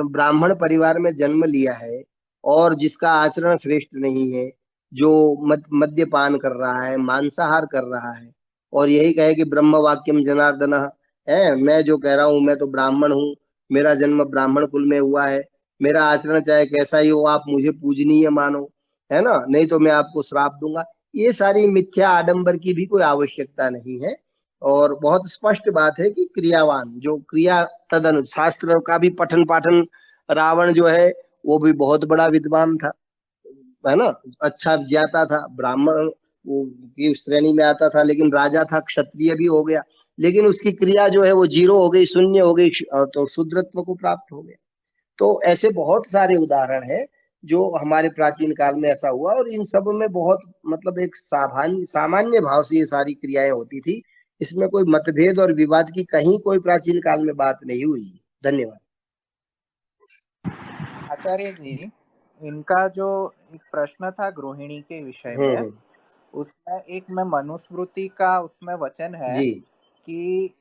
ब्राह्मण परिवार में जन्म लिया है, और जिसका आचरण श्रेष्ठ नहीं है, जो मद्यपान कर रहा है, मांसाहार कर रहा है, और यही कहे कि ब्रह्म वाक्यम जनार्दन है, मैं जो कह रहा हूं, मैं तो ब्राह्मण हूँ, मेरा जन्म ब्राह्मण कुल में हुआ है, मेरा आचरण चाहे कैसा ही हो, आप मुझे पूजनीय मानो, है ना, नहीं तो मैं आपको श्राप दूंगा। ये सारी मिथ्या आडंबर की भी कोई आवश्यकता नहीं है। और बहुत स्पष्ट बात है कि क्रियावान, जो क्रिया तदनु, शास्त्र का भी पठन पाठन, रावण जो है वो भी बहुत बड़ा विद्वान था, है ना, अच्छा ज्ञाता था, ब्राह्मण वो की श्रेणी में आता था, लेकिन राजा था, क्षत्रिय भी हो गया, लेकिन उसकी क्रिया जो है वो जीरो हो गई, शून्य हो गई, तो शूद्रत्व को प्राप्त हो गया। तो ऐसे बहुत सारे उदाहरण हैं जो हमारे प्राचीन काल में ऐसा हुआ, और इन सब में बहुत मतलब एक सामान्य सामान्य भाव से ये सारी क्रियाएं होती थी। इसमें कोई मतभेद और विवाद की कहीं कोई प्राचीन काल में बात नहीं हुई। धन्यवाद। आचार्य जी, इनका जो एक प्रश्न था गृहिणी के विषय में, हम्म। उसमें एक में मनुस्मृति का उसमें वचन है जी कि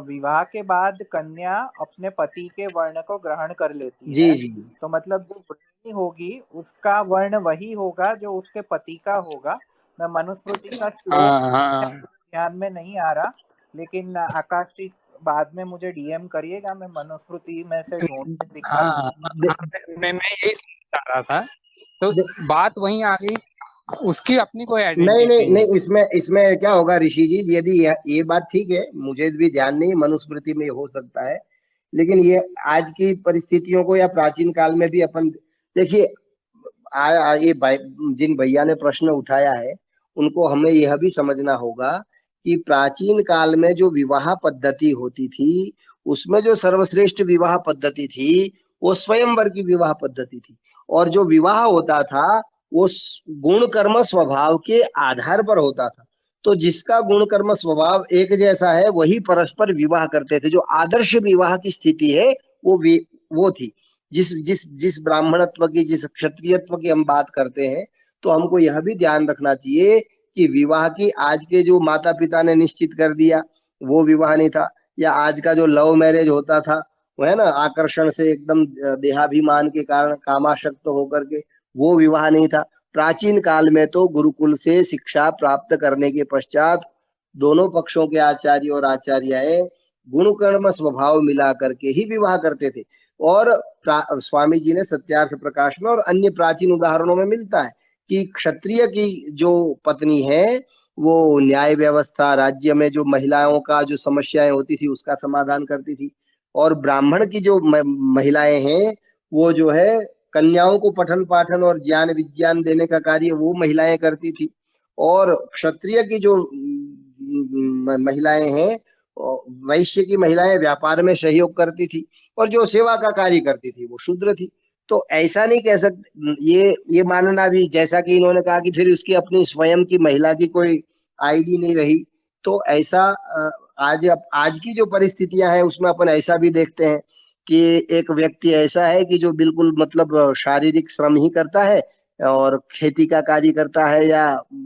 विवाह के बाद कन्या अपने पति के वर्ण को ग्रहण कर लेती जी है। जी तो मतलब जो गृहिणी होगी उसका वर्ण वही होगा जो उसके पति का होगा। मैं मनुस्मृति का श्लोक हाँ हाँ। ध्यान में नहीं आ रहा, लेकिन आकाश जी बाद में मुझे डीएम करिएगा, मैं मनुस्मृति में से ढूंढ के दिखा हाँ दूंगा। दे, मैं यही समझ चाह रहा था, तो दे, बात वहीं आ गई, उसकी अपनी कोई नहीं नहीं आइडेंटिटी नहीं, नहीं। इसमें इसमें क्या होगा ऋषि जी, यदि ये बात ठीक है, मुझे भी ध्यान नहीं, मनुस्मृति में हो सकता है, लेकिन ये आज की परिस्थितियों को या प्राचीन काल में भी अपन देखिए, ये जिन भैया ने प्रश्न उठाया है, उनको हमें यह भी समझना होगा कि प्राचीन काल में जो विवाह पद्धति होती थी, उसमें जो सर्वश्रेष्ठ विवाह पद्धति थी, वो स्वयंवर की विवाह पद्धति थी। और जो विवाह होता था, वो गुण कर्म स्वभाव के आधार पर होता था। तो जिसका गुण कर्म स्वभाव एक जैसा है, वही परस्पर विवाह करते थे। जो आदर्श विवाह की स्थिति है, वो थी। जिस जिस जिस ब्राह्मणत्व की, जिस क्षत्रियत्व की हम बात करते हैं, तो हमको यह भी ध्यान रखना चाहिए कि विवाह की आज के जो माता पिता ने निश्चित कर दिया, वो विवाह नहीं था, या आज का जो लव मैरिज होता था, वो है ना, आकर्षण से एकदम देहाभिमान के कारण कामाशक्त होकर के, वो विवाह नहीं था। प्राचीन काल में तो गुरुकुल से शिक्षा प्राप्त करने के पश्चात दोनों पक्षों के आचार्य और आचार्याएं गुण कर्म स्वभाव मिला करके ही विवाह करते थे। और स्वामी जी ने सत्यार्थ प्रकाश में और अन्य प्राचीन उदाहरणों में मिलता है कि क्षत्रिय की जो पत्नी है वो न्याय व्यवस्था, राज्य में जो महिलाओं का जो समस्याएं होती थी उसका समाधान करती थी। और ब्राह्मण की जो महिलाएं हैं वो जो है कन्याओं को पठन पाठन और ज्ञान विज्ञान देने का कार्य वो महिलाएं करती थी। और क्षत्रिय की जो महिलाएं हैं, वैश्य की महिलाएं व्यापार में सहयोग करती थी, और जो सेवा का कार्य करती थी वो शूद्र थी। तो ऐसा नहीं कह सकते, ये मानना भी, जैसा कि इन्होंने कहा कि फिर उसकी अपनी स्वयं की महिला की कोई आईडी नहीं रही, तो ऐसा आज की जो परिस्थितियां हैं उसमें अपन ऐसा भी देखते हैं कि एक व्यक्ति ऐसा है कि जो बिल्कुल मतलब शारीरिक श्रम ही करता है और खेती का कार्य करता है, या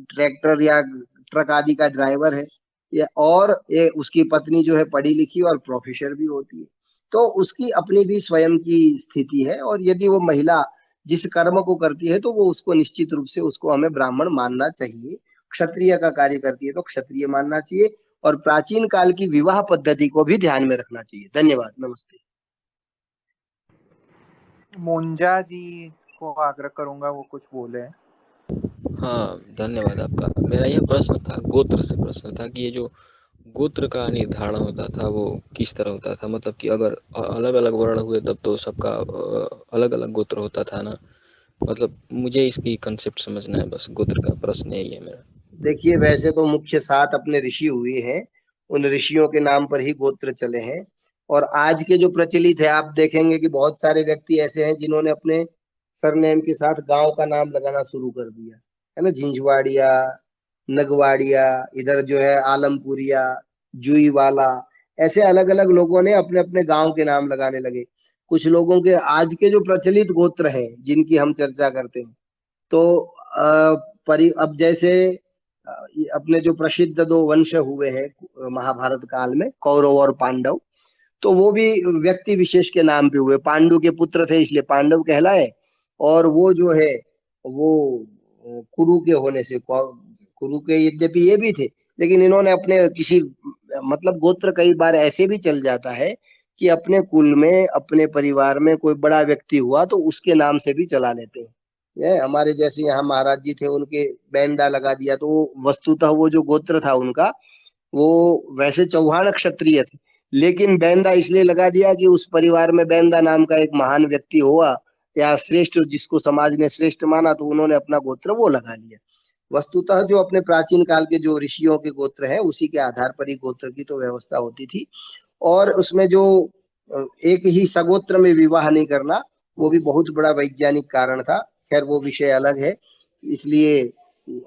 ट्रैक्टर या ट्रक आदि का ड्राइवर है, या और ये उसकी पत्नी जो है पढ़ी लिखी और प्रोफेसर भी होती है। तो उसकी अपनी भी स्वयं की स्थिति है, और यदि वो महिला जिस कर्म को करती है तो वो उसको निश्चित रूप से उसको हमें ब्राह्मण मानना चाहिए। क्षत्रिय का कार्य करती है तो क्षत्रिय मानना चाहिए, और प्राचीन काल की विवाह पद्धति को भी ध्यान में रखना चाहिए। धन्यवाद, नमस्ते। मुंजा जी को आग्रह करूंगा वो कुछ बोले। हाँ, धन्यवाद आपका। मेरा यह प्रश्न था, गोत्र से प्रश्न था कि ये जो गोत्र का निर्धारण होता था वो किस तरह होता था, मतलब कि अगर अलग अलग वर्ण हुए तब तो सबका अलग अलग गोत्र होता था ना, मतलब मुझे इसकी कंसेप्ट समझना है, बस गोत्र का प्रश्न यही है मेरा। देखिए, वैसे तो मुख्य 7 अपने ऋषि हुए हैं, उन ऋषियों के नाम पर ही गोत्र चले हैं। और आज के जो प्रचलित है, आप देखेंगे कि बहुत सारे व्यक्ति ऐसे हैं जिन्होंने अपने सरनेम के साथ गांव का नाम लगाना शुरू कर दिया है ना, झिंझवाड़िया, नगवाड़िया, इधर जो है आलमपुरिया, जुईवाला, ऐसे अलग अलग लोगों ने अपने अपने गांव के नाम लगाने लगे। कुछ लोगों के आज के जो प्रचलित गोत्र हैं जिनकी हम चर्चा करते हैं, तो अब जैसे अपने जो प्रसिद्ध 2 वंश हुए हैं महाभारत काल में, कौरव और पांडव, तो वो भी व्यक्ति विशेष के नाम पे हुए। पांडु के पुत्र थे इसलिए पांडव कहलाए, और वो जो है वो कुरु के होने से, कुरु के यद्यपि ये भी थे, लेकिन इन्होंने अपने किसी, मतलब गोत्र कई बार ऐसे भी चल जाता है कि अपने कुल में, अपने परिवार में कोई बड़ा व्यक्ति हुआ तो उसके नाम से भी चला लेते हैं। ये हमारे जैसे यहाँ महाराज जी थे, उनके बैंदा लगा दिया, तो वो वस्तुतः वो जो गोत्र था उनका, वो वैसे चौहान क्षत्रिय थे, लेकिन बैंदा इसलिए लगा दिया कि उस परिवार में बैंदा नाम का एक महान व्यक्ति हुआ, या श्रेष्ठ, जिसको समाज ने श्रेष्ठ माना, तो उन्होंने अपना गोत्र वो लगा लिया। वस्तुतः जो अपने प्राचीन काल के जो ऋषियों के गोत्र हैं उसी के आधार पर ही गोत्र की तो व्यवस्था होती थी। और उसमें जो एक ही सगोत्र में विवाह नहीं करना, वो भी बहुत बड़ा वैज्ञानिक कारण था। खैर वो विषय अलग है। इसलिए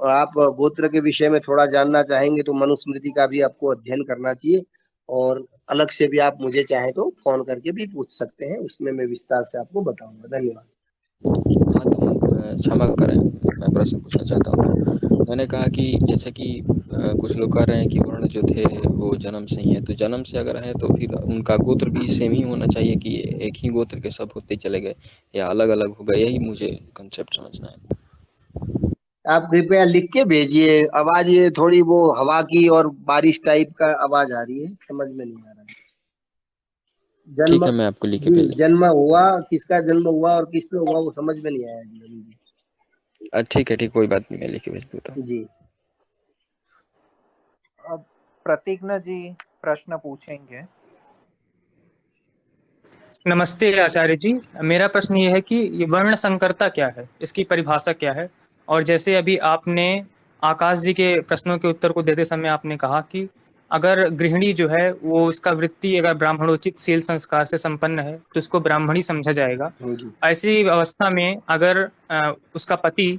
आप गोत्र के विषय में थोड़ा जानना चाहेंगे तो मनुस्मृति का भी आपको अध्ययन करना चाहिए, और अलग से भी आप मुझे चाहे तो फोन करके भी पूछ सकते हैं, उसमें मैं विस्तार से आपको बताऊंगा। धन्यवाद। हाँ, तो क्षमा करें, मैं प्रश्न पूछना चाहता हूँ। मैंने कहा कि जैसे कि कुछ लोग कह रहे हैं कि वर्ण जो थे वो जन्म से ही है, तो जन्म से अगर है तो फिर उनका गोत्र भी सेम ही होना चाहिए कि एक ही गोत्र के सब होते चले गए, या अलग अलग हो गए, यही मुझे कंसेप्ट समझना है। आप कृपया लिख के भेजिए। आवाज ये थोड़ी वो हवा की और बारिश टाइप का आवाज आ रही है, समझ में नहीं आ रहा है। ठीक जन्म, है, मैं आपको लिख के जी, भेज जन्म हुआ, किसका जन्म हुआ और किस पे हुआ वो समझ में नहीं आया जी अभी भी। ठीक है, ठीक, कोई बात नहीं, मैं लिख के भेज देता हूँ। जी, अब प्रतिज्ञा जी प्रश्न पूछेंगे। नमस्ते आचार्य जी। मेरा प्रश्न ये है कि ये वर्ण संकरता क्या है, इसकी परिभाषा क्या है। और जैसे अभी आपने आकाश जी के प्रश्नों के उत्तर को देते समय आपने कहा कि अगर गृहिणी जो है वो इसका वृत्ति अगर ब्राह्मणोचित शील संस्कार से संपन्न है तो उसको ब्राह्मणी समझा जाएगा। जी, ऐसी अवस्था में अगर उसका पति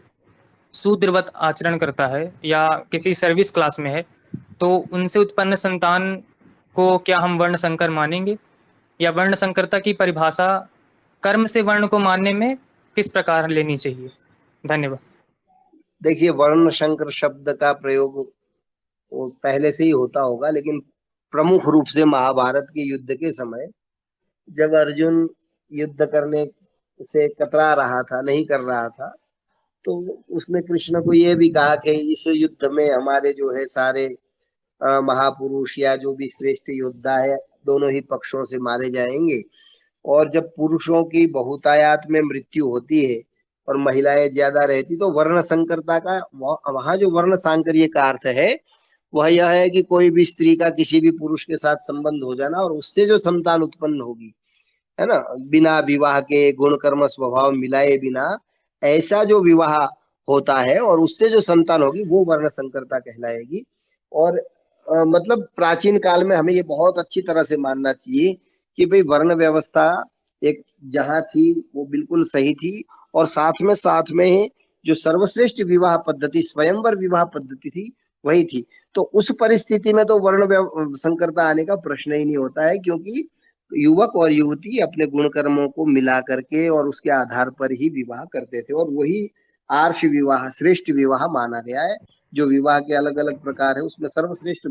शूद्रवत आचरण करता है या किसी सर्विस क्लास में है तो उनसे उत्पन्न संतान को क्या हम वर्ण संकर मानेंगे, या वर्ण संकरता की परिभाषा कर्म से वर्ण को मानने में किस प्रकार लेनी चाहिए। धन्यवाद। देखिए, वर्ण संकर शब्द का प्रयोग वो पहले से ही होता होगा, लेकिन प्रमुख रूप से महाभारत के युद्ध के समय जब अर्जुन युद्ध करने से कतरा रहा था, नहीं कर रहा था, तो उसने कृष्ण को ये भी कहा कि इस युद्ध में हमारे जो है सारे महापुरुष या जो भी श्रेष्ठ योद्धा है, दोनों ही पक्षों से मारे जाएंगे। और जब पुरुषों की बहुतायात में मृत्यु होती है और महिलाएं ज्यादा रहती, तो वर्ण संकरता का वहां जो वर्ण सांकर्य का अर्थ है वह यह है कि कोई भी स्त्री का किसी भी पुरुष के साथ संबंध हो जाना और उससे जो संतान उत्पन्न होगी, है ना, बिना विवाह के गुण कर्म स्वभाव मिलाए बिना ऐसा जो विवाह होता है और उससे जो संतान होगी वो वर्ण संकरता कहलाएगी। और मतलब प्राचीन काल में हमें ये बहुत अच्छी तरह से मानना चाहिए कि भाई वर्ण व्यवस्था एक जहां थी वो बिल्कुल सही थी, और साथ में ही जो सर्वश्रेष्ठ विवाह पद्धति स्वयंवर विवाह पद्धति थी वही थी। तो उस परिस्थिति में तो संकरता आने का प्रश्न ही नहीं होता है, क्योंकि युवक और युवती अपने गुण कर्मों को मिला करके और उसके आधार पर ही विवाह करते थे, और वही आर्ष विवाह श्रेष्ठ विवाह माना गया है। जो विवाह के अलग अलग प्रकार है उसमें सर्वश्रेष्ठ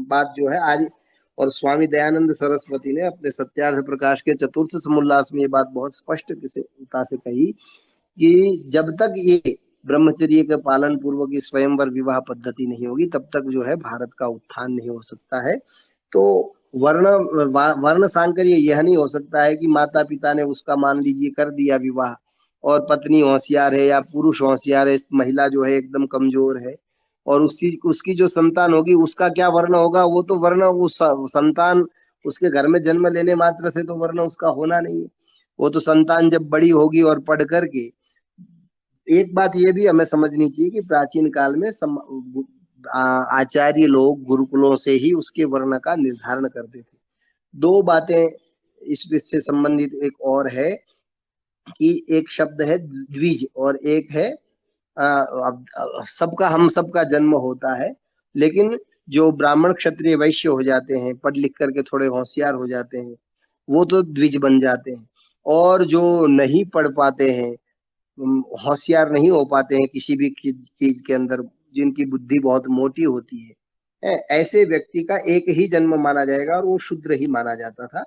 बात जो है आज, और स्वामी दयानंद सरस्वती ने अपने सत्यार्थ प्रकाश के चतुर्थ समुल्लास में ये बात बहुत स्पष्टता से कही कि जब तक ये ब्रह्मचर्य के पालन पूर्वक की स्वयंवर विवाह पद्धति नहीं होगी तब तक जो है भारत का उत्थान नहीं हो सकता है। तो वर्ण वर्ण सांकर्य यह नहीं हो सकता है कि माता पिता ने उसका मान लीजिए कर दिया विवाह और पत्नी होशियार है या पुरुष होशियार है, महिला जो है एकदम कमजोर है, और उसकी जो संतान होगी उसका क्या वर्ण होगा, वो तो वर्ण उस संतान उसके घर में जन्म लेने मात्र से तो वर्ण उसका होना नहीं है। वो तो संतान जब बड़ी होगी और पढ़ करके, एक बात ये भी हमें समझनी चाहिए कि प्राचीन काल में आचार्य लोग गुरुकुलों से ही उसके वर्ण का निर्धारण करते थे। दो बातें इस विषय से संबंधित एक और है कि एक शब्द है द्विज और एक है सबका हम सबका जन्म होता है, लेकिन जो ब्राह्मण क्षत्रिय वैश्य हो जाते हैं, पढ़ लिख करके थोड़े होशियार हो जाते हैं, वो तो द्विज बन जाते हैं। और जो नहीं पढ़ पाते हैं, होशियार नहीं हो पाते हैं किसी भी चीज के अंदर, जिनकी बुद्धि बहुत मोटी होती है, ऐसे व्यक्ति का एक ही जन्म माना जाएगा और वो शूद्र ही माना जाता था।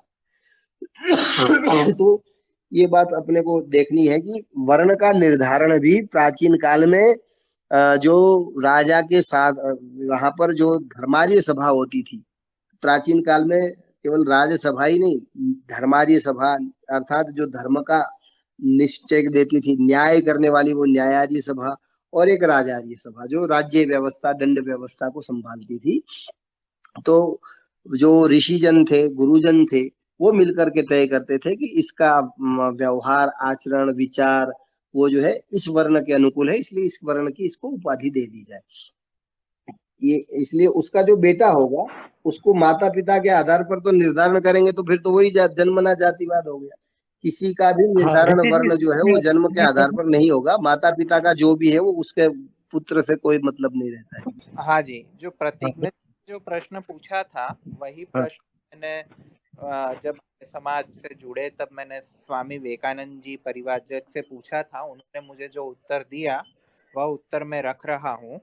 तो ये बात अपने को देखनी है कि वर्ण का निर्धारण भी प्राचीन काल में जो राजा के साथ वहां पर जो धर्मार्य सभा होती थी, प्राचीन काल में केवल राज्यसभा ही नहीं, धर्मार्य सभा अर्थात जो धर्म का निश्चय देती थी, न्याय करने वाली वो न्यायार्य सभा, और एक राजार्य सभा जो राज्य व्यवस्था दंड व्यवस्था को संभालती थी। तो जो ऋषिजन थे, गुरुजन थे, वो मिलकर के तय करते थे कि इसका व्यवहार आचरण विचार वो जो है इस वर्ण के अनुकूल है, इसलिए इस वर्ण की इसको उपाधि दे दी जाए। ये इसलिए उसका जो बेटा होगा उसको माता पिता के आधार पर तो निर्धारण करेंगे, तो फिर तो वही जन्मना जातिवाद हो गया। किसी का भी हाँ निर्धारण ऋषि जी, वर्ण जो है वो जन्म के आधार पर नहीं होगा, माता पिता का जो भी है वो उसके पुत्र से कोई मतलब नहीं रहता है। हाँ जी, जो प्रतीक हाँ ने जो प्रश्न पूछा था वही हाँ प्रश्न मैंने जब समाज से जुड़े तब मैंने स्वामी विवेकानंद जी परिवारजक से पूछा था। उन्होंने मुझे जो उत्तर दिया वह उत्तर मैं रख रहा हूँ।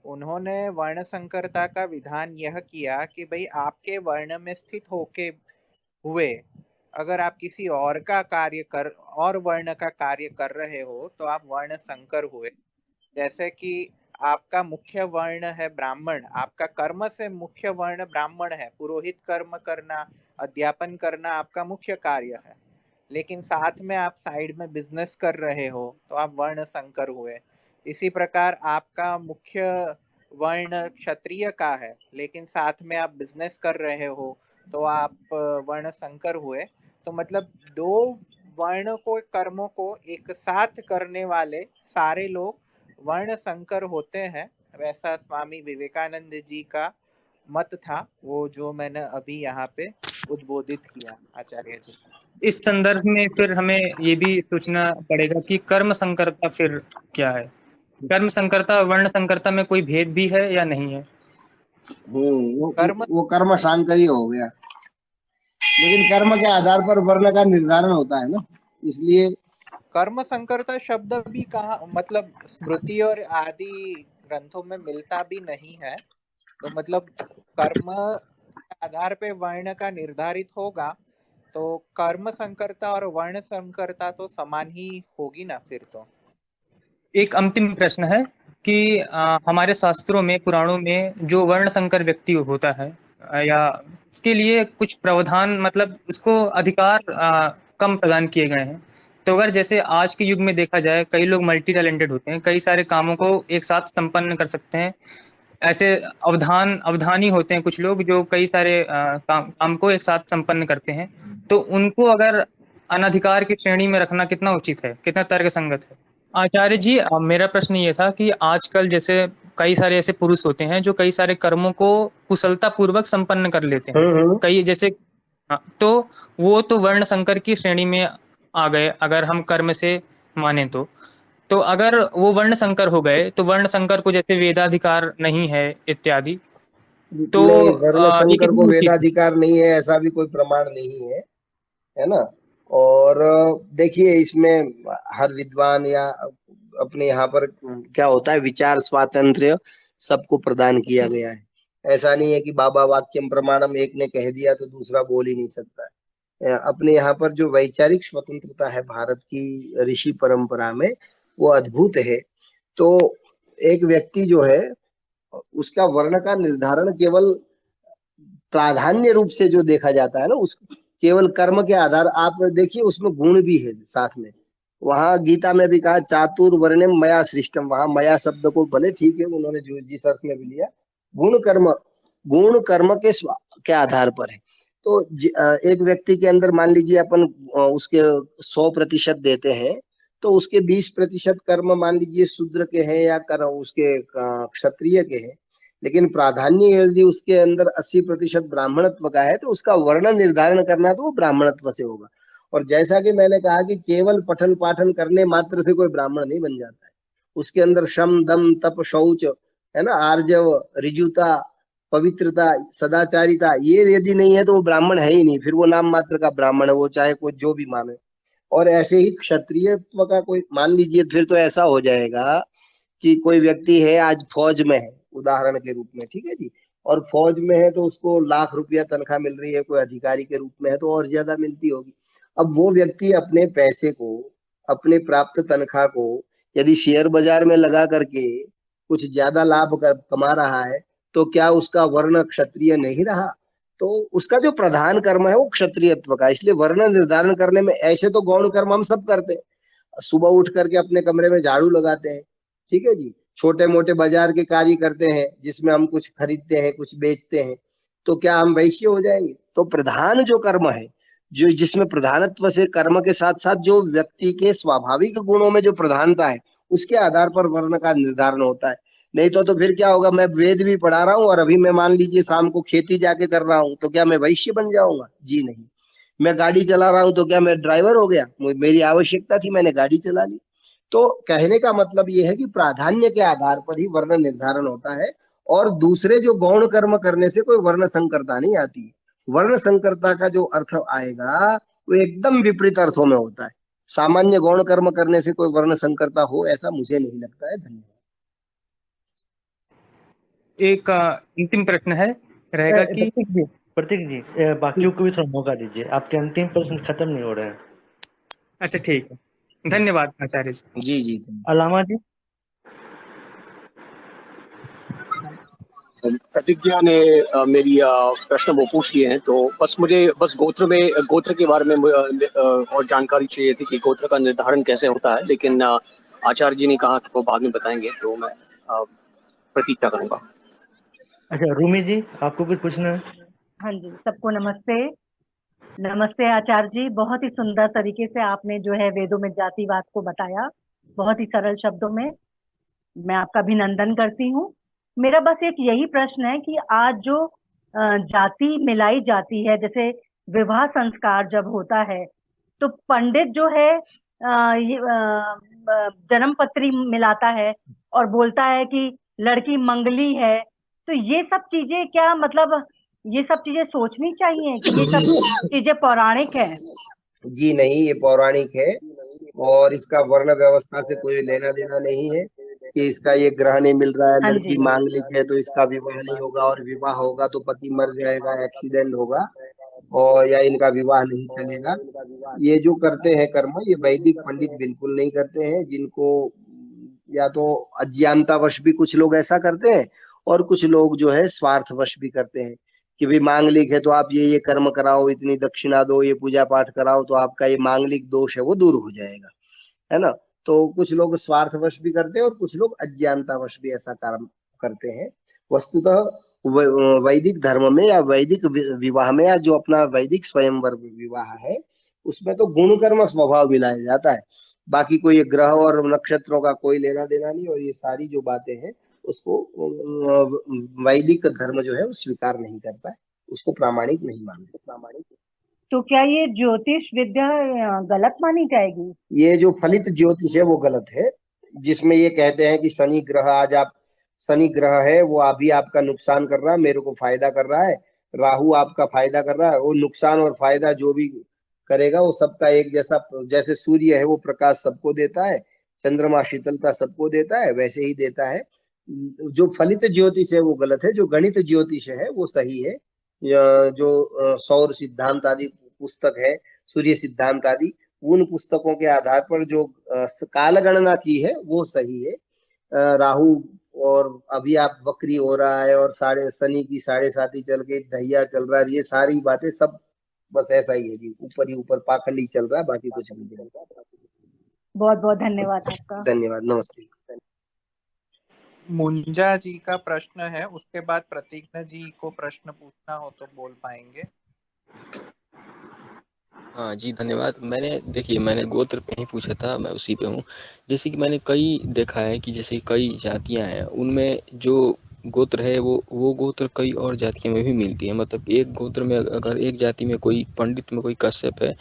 उन्होंने वर्ण संकरता का विधान यह किया कि भाई आपके वर्ण में स्थित होके हुए अगर आप किसी और का कार्य कर और वर्ण का कार्य कर रहे हो तो आप वर्ण संकर हुए। जैसे कि आपका मुख्य वर्ण है ब्राह्मण, आपका कर्म से मुख्य वर्ण ब्राह्मण है, पुरोहित कर्म करना अध्यापन करना आपका मुख्य कार्य है, लेकिन साथ में आप साइड में बिजनेस कर रहे हो तो आप वर्ण संकर हुए। इसी प्रकार आपका मुख्य वर्ण क्षत्रिय का है लेकिन साथ में आप बिजनेस कर रहे हो तो आप वर्ण संकर हुए। तो मतलब दो वर्ण को कर्मों को एक साथ करने वाले सारे लोग वर्ण संकर होते हैं। वैसा स्वामी विवेकानंद जी का मत था, वो जो मैंने अभी यहाँ पे उद्बोधित किया आचार्य जी। इस संदर्भ में फिर हमें ये भी सोचना पड़ेगा कि कर्म संकरता फिर क्या है। कर्म संकरता और वर्ण संकरता में कोई भेद भी है या नहीं है? कर्म वो कर्म सांकर्य हो गया, लेकिन कर्म के आधार पर वर्ण का निर्धारण होता है ना, इसलिए कर्म संकरता शब्द भी कहाँ मतलब स्मृति और आदि ग्रंथों में मिलता भी नहीं है। तो मतलब कर्म के आधार पे वर्ण का निर्धारित होगा, तो कर्म संकरता और वर्ण संकरता तो समान ही होगी ना फिर तो। एक अंतिम प्रश्न है कि हमारे शास्त्रों में, पुराणों में जो वर्ण संकर व्यक्ति होता है या उसके लिए कुछ प्रावधान, मतलब उसको अधिकार कम प्रदान किए गए हैं। तो अगर जैसे आज के युग में देखा जाए, कई लोग मल्टी टैलेंटेड होते हैं, कई सारे कामों को एक साथ संपन्न कर सकते हैं। ऐसे अवधानी होते हैं कुछ लोग जो कई सारे काम को एक साथ संपन्न करते हैं। तो उनको अगर अनधिकार की श्रेणी में रखना कितना उचित है, कितना तर्कसंगत है? आचार्य जी, मेरा प्रश्न ये था कि आजकल जैसे कई सारे ऐसे पुरुष होते हैं जो कई सारे कर्मों को कुशलता पूर्वक संपन्न कर लेते हैं। कई जैसे तो वो तो वर्ण संकर की श्रेणी में आ गए, अगर हम कर्म से माने तो अगर वो वर्ण संकर हो गए तो वर्ण संकर को जैसे वेदाधिकार नहीं है इत्यादि, तो नहीं, वर्ण ये संकर को कितनी उचित है? वेदाधिकार नहीं है ऐसा भी कोई प्रमाण नहीं है ना। और देखिए, इसमें हर विद्वान या अपने यहाँ पर क्या होता है, विचार स्वातंत्र्य सबको प्रदान किया गया है। ऐसा नहीं है कि बाबा वाक्यम प्रमाणम, एक ने कह दिया तो दूसरा बोल ही नहीं सकता है। अपने यहाँ पर जो वैचारिक स्वतंत्रता है भारत की ऋषि परंपरा में, वो अद्भुत है। तो एक व्यक्ति जो है, उसका वर्ण का निर्धारण केवल प्राधान्य रूप से जो देखा जाता है ना, उस केवल कर्म के आधार, आप देखिए उसमें गुण भी है साथ में। वहां गीता में भी कहा चातुर्वर्ण्यम मया सृष्टम, वहां मया शब्द को भले ठीक है उन्होंने जो जिस अर्थ में भी लिया, गुण कर्म के आधार पर है। तो एक व्यक्ति के अंदर मान लीजिए अपन उसके 100% देते हैं, तो उसके 20% कर्म मान लीजिए शूद्र के हैं या उसके क्षत्रिय के हैं। लेकिन प्राधान्य यदि उसके अंदर 80% ब्राह्मणत्व का है, तो उसका वर्ण निर्धारण करना तो वो ब्राह्मणत्व से होगा। और जैसा कि मैंने कहा कि केवल पठन पाठन करने मात्र से कोई ब्राह्मण नहीं बन जाता है। उसके अंदर शम दम तप शौच है ना, आर्जव, ऋजुता, पवित्रता, सदाचारिता, ये यदि नहीं है तो वो ब्राह्मण है ही नहीं, फिर वो नाम मात्र का ब्राह्मण है, वो चाहे कोई जो भी माने। और ऐसे ही क्षत्रियत्व का कोई मान लीजिए, फिर तो ऐसा हो जाएगा कि कोई व्यक्ति है आज फौज में है, उदाहरण के रूप में, ठीक है जी, और फौज में है तो उसको लाख रुपया तनख्वाह मिल रही है, कोई अधिकारी के रूप में है तो और ज्यादा मिलती होगी। अब वो व्यक्ति अपने पैसे को, अपने प्राप्त तनख्वाह को यदि शेयर बाजार में लगा करके कुछ ज्यादा लाभ कमा रहा है, तो क्या उसका वर्ण क्षत्रिय नहीं रहा? तो उसका जो प्रधान कर्म है वो क्षत्रियत्व का। इसलिए वर्ण निर्धारण करने में, ऐसे तो गौण कर्म हम सब करते हैं, सुबह उठ करके अपने कमरे में झाड़ू लगाते हैं, ठीक है जी, छोटे मोटे बाजार के कार्य करते हैं जिसमें हम कुछ खरीदते हैं कुछ बेचते हैं, तो क्या हम वैश्य हो जाएंगे? तो प्रधान जो कर्म है, जो जिसमें प्रधानत्व से कर्म के साथ साथ जो व्यक्ति के स्वाभाविक गुणों में जो प्रधानता है, उसके आधार पर वर्ण का निर्धारण होता है। नहीं तो फिर क्या होगा, मैं वेद भी पढ़ा रहा हूँ और अभी मैं मान लीजिए शाम को खेती जाके कर रहा हूँ, तो क्या मैं वैश्य बन जाऊंगा? जी नहीं। मैं गाड़ी चला रहा हूँ तो क्या मैं ड्राइवर हो गया? मेरी आवश्यकता थी, मैंने गाड़ी चला ली। तो कहने का मतलब ये है कि प्राधान्य के आधार पर ही वर्ण निर्धारण होता है, और दूसरे जो गौण कर्म करने से कोई वर्ण संकरता नहीं आती। वर्ण संकरता का जो अर्थ आएगा वो एकदम विपरीत अर्थों में होता है। सामान्य गौण कर्म करने से कोई वर्ण संकरता हो, ऐसा मुझे नहीं लगता है। धन्यवाद। एक अंतिम प्रश्न है रहेगा कि प्रतीक जी, बाकियों को भी थोड़ा मौका दीजिए, आपके अंतिम प्रश्न खत्म नहीं हो रहे हैं। अच्छा ठीक है, धन्यवाद आचार्य जी। जी जी। अलामा जी। प्रतिज्ञा ने मेरी प्रश्न वो पूछ लिए हैं, तो बस मुझे गोत्र के बारे में और जानकारी चाहिए थी कि गोत्र का निर्धारण कैसे होता है, लेकिन आचार्य जी ने कहा कि वो बाद में बताएंगे, तो मैं प्रतीक्षा करूंगा। अच्छा रूमी जी, आपको कुछ पूछना है? हाँ जी, सबको नमस्ते। नमस्ते आचार्य जी, बहुत ही सुंदर तरीके से आपने जो है वेदों में जातिवाद को बताया, बहुत ही सरल शब्दों में। मैं आपका अभिनंदन करती हूँ। मेरा बस एक यही प्रश्न है कि आज जो जाति मिलाई जाती है, जैसे विवाह संस्कार जब होता है तो पंडित जो है जन्म पत्री मिलाता है और बोलता है कि लड़की मंगली है। तो ये सब चीजें क्या मतलब, ये सब चीजें सोचनी चाहिए कि ये सब चीजें पौराणिक है? जी नहीं, ये पौराणिक है और इसका वर्ण व्यवस्था से कोई लेना देना नहीं है कि इसका ये ग्रह नहीं मिल रहा है, हाँ लड़की जी। मांगलिक है तो इसका विवाह नहीं होगा, और विवाह होगा तो पति मर जाएगा, एक्सीडेंट होगा। और या इनका विवाह नहीं चलेगा। ये जो करते हैं कर्म, ये वैदिक पंडित बिल्कुल नहीं करते हैं, जिनको या तो अज्ञानतावश भी कुछ लोग ऐसा करते हैं, और कुछ लोग जो है स्वार्थवश भी करते हैं कि भाई मांगलिक है तो आप ये कर्म कराओ, इतनी दक्षिणा दो, ये पूजा पाठ कराओ, तो आपका ये मांगलिक दोष है वो दूर हो जाएगा, है ना। तो कुछ लोग स्वार्थवश भी करते हैं और कुछ लोग अज्ञानतावश भी ऐसा कर्म करते हैं। वस्तुतः वैदिक धर्म में या वैदिक विवाह में, या जो अपना वैदिक स्वयंवर विवाह है, उसमें तो गुण कर्म स्वभाव मिलाया जाता है। बाकी कोई ग्रह और नक्षत्रों का कोई लेना देना नहीं, और ये सारी जो बातें हैं उसको वैदिक धर्म जो है वो स्वीकार नहीं करता है, उसको प्रामाणिक नहीं मानता। तो क्या ये ज्योतिष विद्या गलत मानी जाएगी? ये जो फलित ज्योतिष है वो गलत है, जिसमें ये कहते हैं कि शनि ग्रह, आज आप शनि ग्रह है वो अभी आपका नुकसान कर रहा है, मेरे को फायदा कर रहा है। राहु आपका फायदा कर रहा है, वो नुकसान और फायदा जो भी करेगा वो सबका एक जैसा, जैसे सूर्य है वो प्रकाश सबको देता है, चंद्रमा शीतलता सबको देता है, वैसे ही देता है। जो फलित ज्योतिष है वो गलत है, जो गणित ज्योतिष है वो सही है। जो सौर सिद्धांत आदि पुस्तक है, सूर्य सिद्धांत आदि, उन पुस्तकों के आधार पर जो काल गणना की है वो सही है। राहु और अभी आप वक्री हो रहा है, और साढ़े शनि की 7.5 चल के ढैया चल रहा है, ये सारी बातें सब बस ऐसा ही है जी, ऊपर ही ऊपर पाखंडी चल रहा है, बाकी कुछ नहीं है। बहुत बहुत धन्यवाद आपका। धन्यवाद, नमस्ते। मुंजा जी का प्रश्न है, उसके बाद प्रतीग्न जी को प्रश्न पूछना हो तो बोल पाएंगे। हाँ जी, धन्यवाद। मैंने गोत्र पे ही पूछा था, मैं उसी पे हूँ। जैसे कि मैंने कई देखा है कि जैसे कई जातियां हैं, उनमें जो गोत्र है वो गोत्र कई और जातियों में भी मिलती है। मतलब एक गोत्र में अगर एक जाति में कोई पंडित में कोई कश्यप है,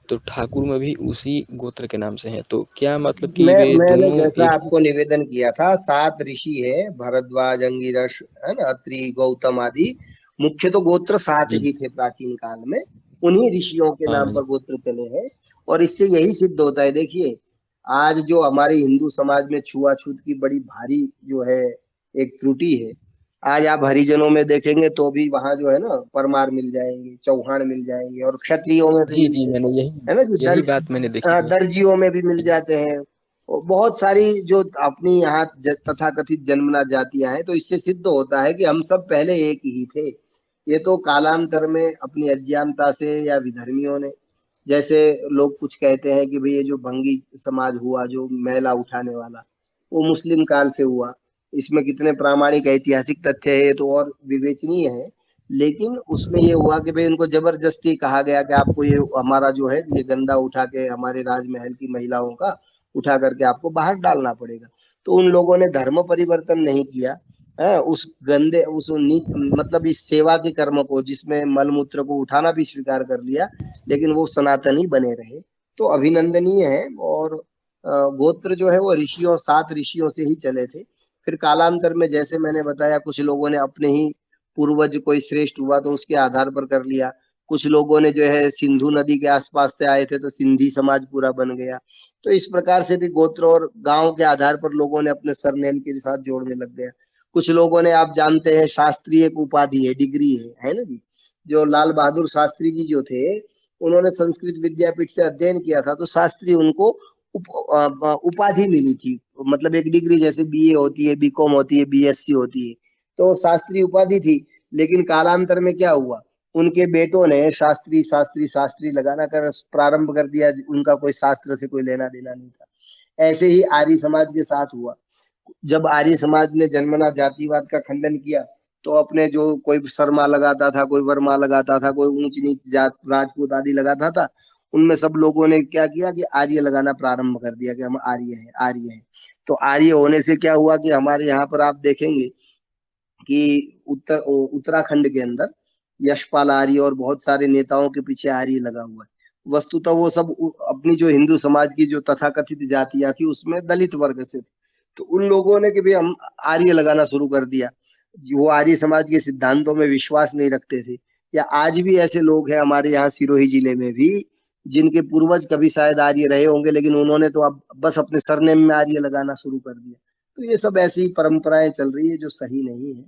तो ठाकुर में भी उसी गोत्र के नाम से है। तो क्या मतलब कि वे मैंने दोनों जैसा एक ही? आपको निवेदन किया था, 7 ऋषि है, भरद्वाज, अंगिरस, है ना, अत्रि, गौतम आदि। मुख्य तो गोत्र 7 जी। ही थे प्राचीन काल में, उन्हीं ऋषियों के हाँ नाम जी। पर गोत्र चले हैं। और इससे यही सिद्ध होता है, देखिए आज जो हमारे हिंदू समाज में छुआछूत की बड़ी भारी जो है एक त्रुटि है, आज आप हरिजनों में देखेंगे तो भी वहां जो है ना परमार मिल जाएंगे, चौहान मिल जाएंगे, और क्षत्रियों में भी जी, जी, मिलते हैं, मैंने है ना जी, यही बात मैंने देखी है। दर्जियों में भी मिल जाते हैं। और बहुत सारी जो अपनी यहाँ तथाकथित जन्मना जातियां हैं, तो इससे सिद्ध होता है कि हम सब पहले एक ही थे। ये तो कालांतर में अपनी अज्ञानता से या विधर्मियों ने, जैसे लोग कुछ कहते हैं कि भाई ये जो भंगी समाज हुआ, जो मैला उठाने वाला, वो मुस्लिम काल से हुआ। इसमें कितने प्रामाणिक ऐतिहासिक तथ्य है ये तो और विवेचनीय है, लेकिन उसमें ये हुआ कि भाई उनको जबरदस्ती कहा गया कि आपको ये हमारा जो है ये गंदा उठा के हमारे राजमहल की महिलाओं का उठा करके आपको बाहर डालना पड़ेगा। तो उन लोगों ने धर्म परिवर्तन नहीं किया है, उस गंदे उस मतलब इस सेवा के कर्म को, जिसमें मलमूत्र को उठाना भी स्वीकार कर लिया, लेकिन वो सनातनी बने रहे, तो अभिनंदनीय है। और गोत्र जो है वो ऋषियों 7 ऋषियों से ही चले थे। फिर कालांतर में जैसे मैंने बताया, कुछ लोगों ने अपने ही पूर्वज कोई श्रेष्ठ हुआ तो उसके आधार पर कर लिया। कुछ लोगों ने जो है सिंधु नदी के आसपास से आए थे तो सिंधी समाज पूरा बन गया। तो इस प्रकार से भी गोत्र और गांव के आधार पर लोगों ने अपने सरनेम के साथ जोड़ने लग गया। कुछ लोगों ने, आप जानते हैं, शास्त्री एक उपाधि है, डिग्री है ना जी। जो लाल बहादुर शास्त्री जी जो थे, उन्होंने संस्कृत विद्यापीठ से अध्ययन किया था, तो शास्त्री उनको उपाधि मिली थी। मतलब एक डिग्री, जैसे बीए होती है, बीकॉम होती है, बीएससी होती है, तो शास्त्री उपाधि थी। लेकिन कालांतर में क्या हुआ, उनके बेटों ने शास्त्री शास्त्री शास्त्री लगाना कर प्रारंभ कर दिया, उनका कोई शास्त्र से कोई लेना देना नहीं था। ऐसे ही आर्य समाज के साथ हुआ। जब आर्य समाज ने जन्मना जातिवाद का खंडन किया, तो अपने जो कोई शर्मा लगाता था, कोई वर्मा लगाता था, कोई ऊंच नीच जात राजपूत आदि लगाता था, उनमें सब लोगों ने क्या किया कि आर्य लगाना प्रारंभ कर दिया कि हम आर्य हैं, आर्य हैं। तो आर्य होने से क्या हुआ कि हमारे यहाँ पर आप देखेंगे कि उत्तराखंड के अंदर यशपाल आर्य और बहुत सारे नेताओं के पीछे आर्य लगा हुआ है। वस्तुतः वो सब अपनी जो हिंदू समाज की जो तथाकथित जातियां थी उसमें दलित वर्ग से थे। तो उन लोगों ने कि भाई हम आर्य लगाना शुरू कर दिया, वो आर्य समाज के सिद्धांतों में विश्वास नहीं रखते थे। या आज भी ऐसे लोग हैं हमारे यहाँ सिरोही जिले में भी, जिनके पूर्वज कभी शायद आर्य रहे होंगे, लेकिन उन्होंने तो अब बस अपने सरनेम में आर्य लगाना शुरू कर दिया। तो ये सब ऐसी परंपराएं चल रही है जो सही नहीं है।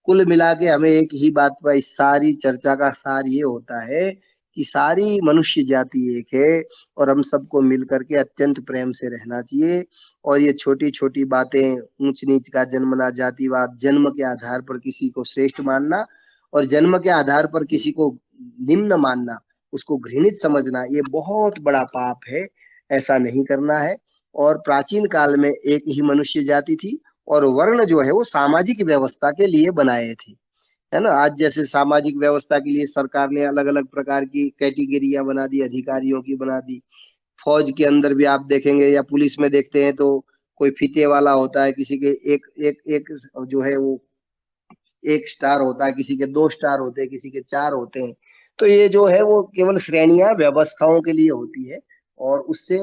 कुल मिला के हमें एक ही बात पर इस सारी चर्चा का सार ये होता है कि सारी मनुष्य जाति एक है और हम सबको मिल करके अत्यंत प्रेम से रहना चाहिए। और ये छोटी छोटी बातें, ऊंच नीच का, जन्मना जातिवाद, जन्म के आधार पर किसी को श्रेष्ठ मानना और जन्म के आधार पर किसी को निम्न मानना, उसको घृणित समझना, ये बहुत बड़ा पाप है। ऐसा नहीं करना है। और प्राचीन काल में एक ही मनुष्य जाति थी और वर्ण जो है वो सामाजिक व्यवस्था के लिए बनाए थे, है ना। आज जैसे सामाजिक व्यवस्था के लिए सरकार ने अलग अलग प्रकार की कैटेगरियां बना दी, अधिकारियों की बना दी। फौज के अंदर भी आप देखेंगे या पुलिस में देखते हैं तो कोई फीते वाला होता है, किसी के एक एक एक जो है वो एक स्टार होता है, किसी के 2 स्टार होते हैं, किसी के 4 होते हैं। तो ये जो है वो केवल श्रेणियां व्यवस्थाओं के लिए होती है और उससे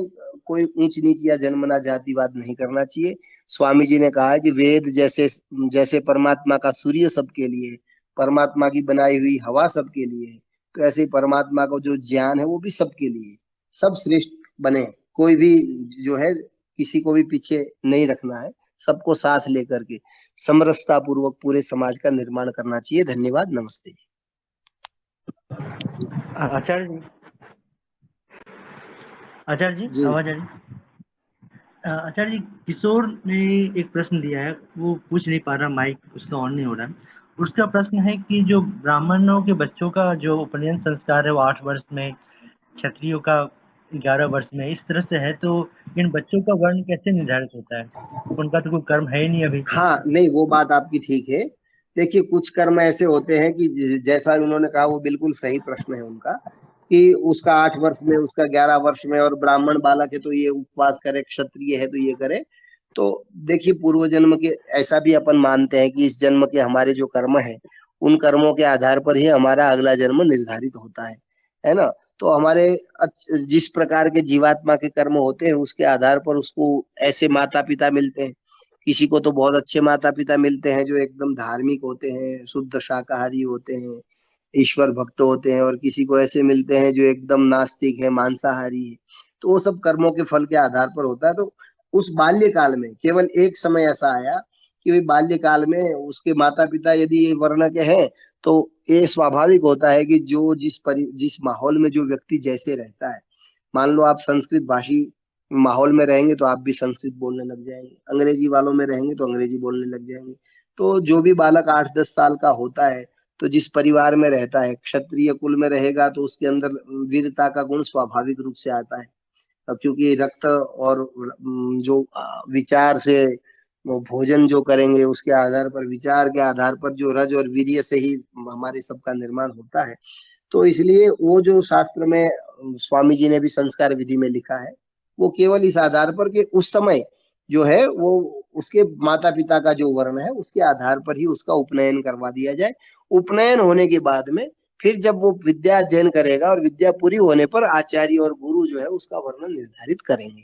कोई ऊंच नीच या जन्मना जातिवाद नहीं करना चाहिए। स्वामी जी ने कहा है कि वेद जैसे जैसे परमात्मा का सूर्य सबके लिए, परमात्मा की बनाई हुई हवा सबके लिए है, तो ऐसे ही परमात्मा का जो ज्ञान है वो भी सबके लिए, सब श्रेष्ठ बने। कोई भी जो है किसी को भी पीछे नहीं रखना है, सबको साथ लेकर के समरसता पूर्वक पूरे समाज का निर्माण करना चाहिए। धन्यवाद, नमस्ते। आचार्य जी, आचार्य जी, जी आवाज आ रही? आचार्य जी, किशोर ने एक प्रश्न दिया है, वो पूछ नहीं पा रहा, माइक उसका ऑन नहीं हो रहा। उसका प्रश्न है कि जो ब्राह्मणों के बच्चों का जो उपनयन संस्कार है वो 8 वर्ष में, क्षत्रियों का 11 वर्ष में, इस तरह से है, तो इन बच्चों का वर्ण कैसे निर्धारित होता है? उनका तो कोई कर्म है ही नहीं अभी। हाँ, नहीं वो बात आपकी ठीक है। देखिए कुछ कर्म ऐसे होते हैं कि जैसा उन्होंने कहा वो बिल्कुल सही प्रश्न है उनका, कि उसका 8 वर्ष में, उसका 11 वर्ष में, और ब्राह्मण बालक है तो ये उपवास करे, क्षत्रिय है तो ये करे। तो देखिए पूर्व जन्म के ऐसा भी अपन मानते हैं कि इस जन्म के हमारे जो कर्म है उन कर्मों के आधार पर ही हमारा अगला जन्म निर्धारित होता है ना। तो हमारे जिस प्रकार के जीवात्मा के कर्म होते हैं उसके आधार पर उसको ऐसे माता पिता मिलते हैं। किसी को तो बहुत अच्छे माता पिता मिलते हैं जो एकदम धार्मिक होते हैं, शुद्ध शाकाहारी होते हैं, ईश्वर भक्त होते हैं, और किसी को ऐसे मिलते हैं जो एकदम नास्तिक है, मांसाहारी है। तो वो सब कर्मों के फल के आधार पर होता है। तो उस बाल्यकाल में केवल एक समय ऐसा आया कि भाई बाल्यकाल में उसके माता पिता यदि ये वर्ण के हैं तो ये स्वाभाविक होता है कि जो जिस माहौल में जो व्यक्ति जैसे रहता है, मान लो आप संस्कृत भाषी माहौल में रहेंगे तो आप भी संस्कृत बोलने लग जाएंगे, अंग्रेजी वालों में रहेंगे तो अंग्रेजी बोलने लग जाएंगे। तो जो भी बालक 8-10 साल का होता है तो जिस परिवार में रहता है, क्षत्रिय कुल में रहेगा तो उसके अंदर वीरता का गुण स्वाभाविक रूप से आता है। क्योंकि रक्त और जो विचार से वो भोजन जो करेंगे उसके आधार पर, विचार के आधार पर जो रज और वीर्य से ही हमारे सबका निर्माण होता है। तो इसलिए वो जो शास्त्र में स्वामी जी ने भी संस्कार विधि में लिखा है वो केवल इस आधार पर कि उस समय जो है वो उसके माता पिता का जो वर्ण है उसके आधार पर ही उसका उपनयन करवा दिया जाए। उपनयन होने के बाद में फिर जब वो विद्या अध्ययन करेगा और विद्या पूरी होने पर आचार्य और गुरु जो है उसका वर्ण निर्धारित करेंगे।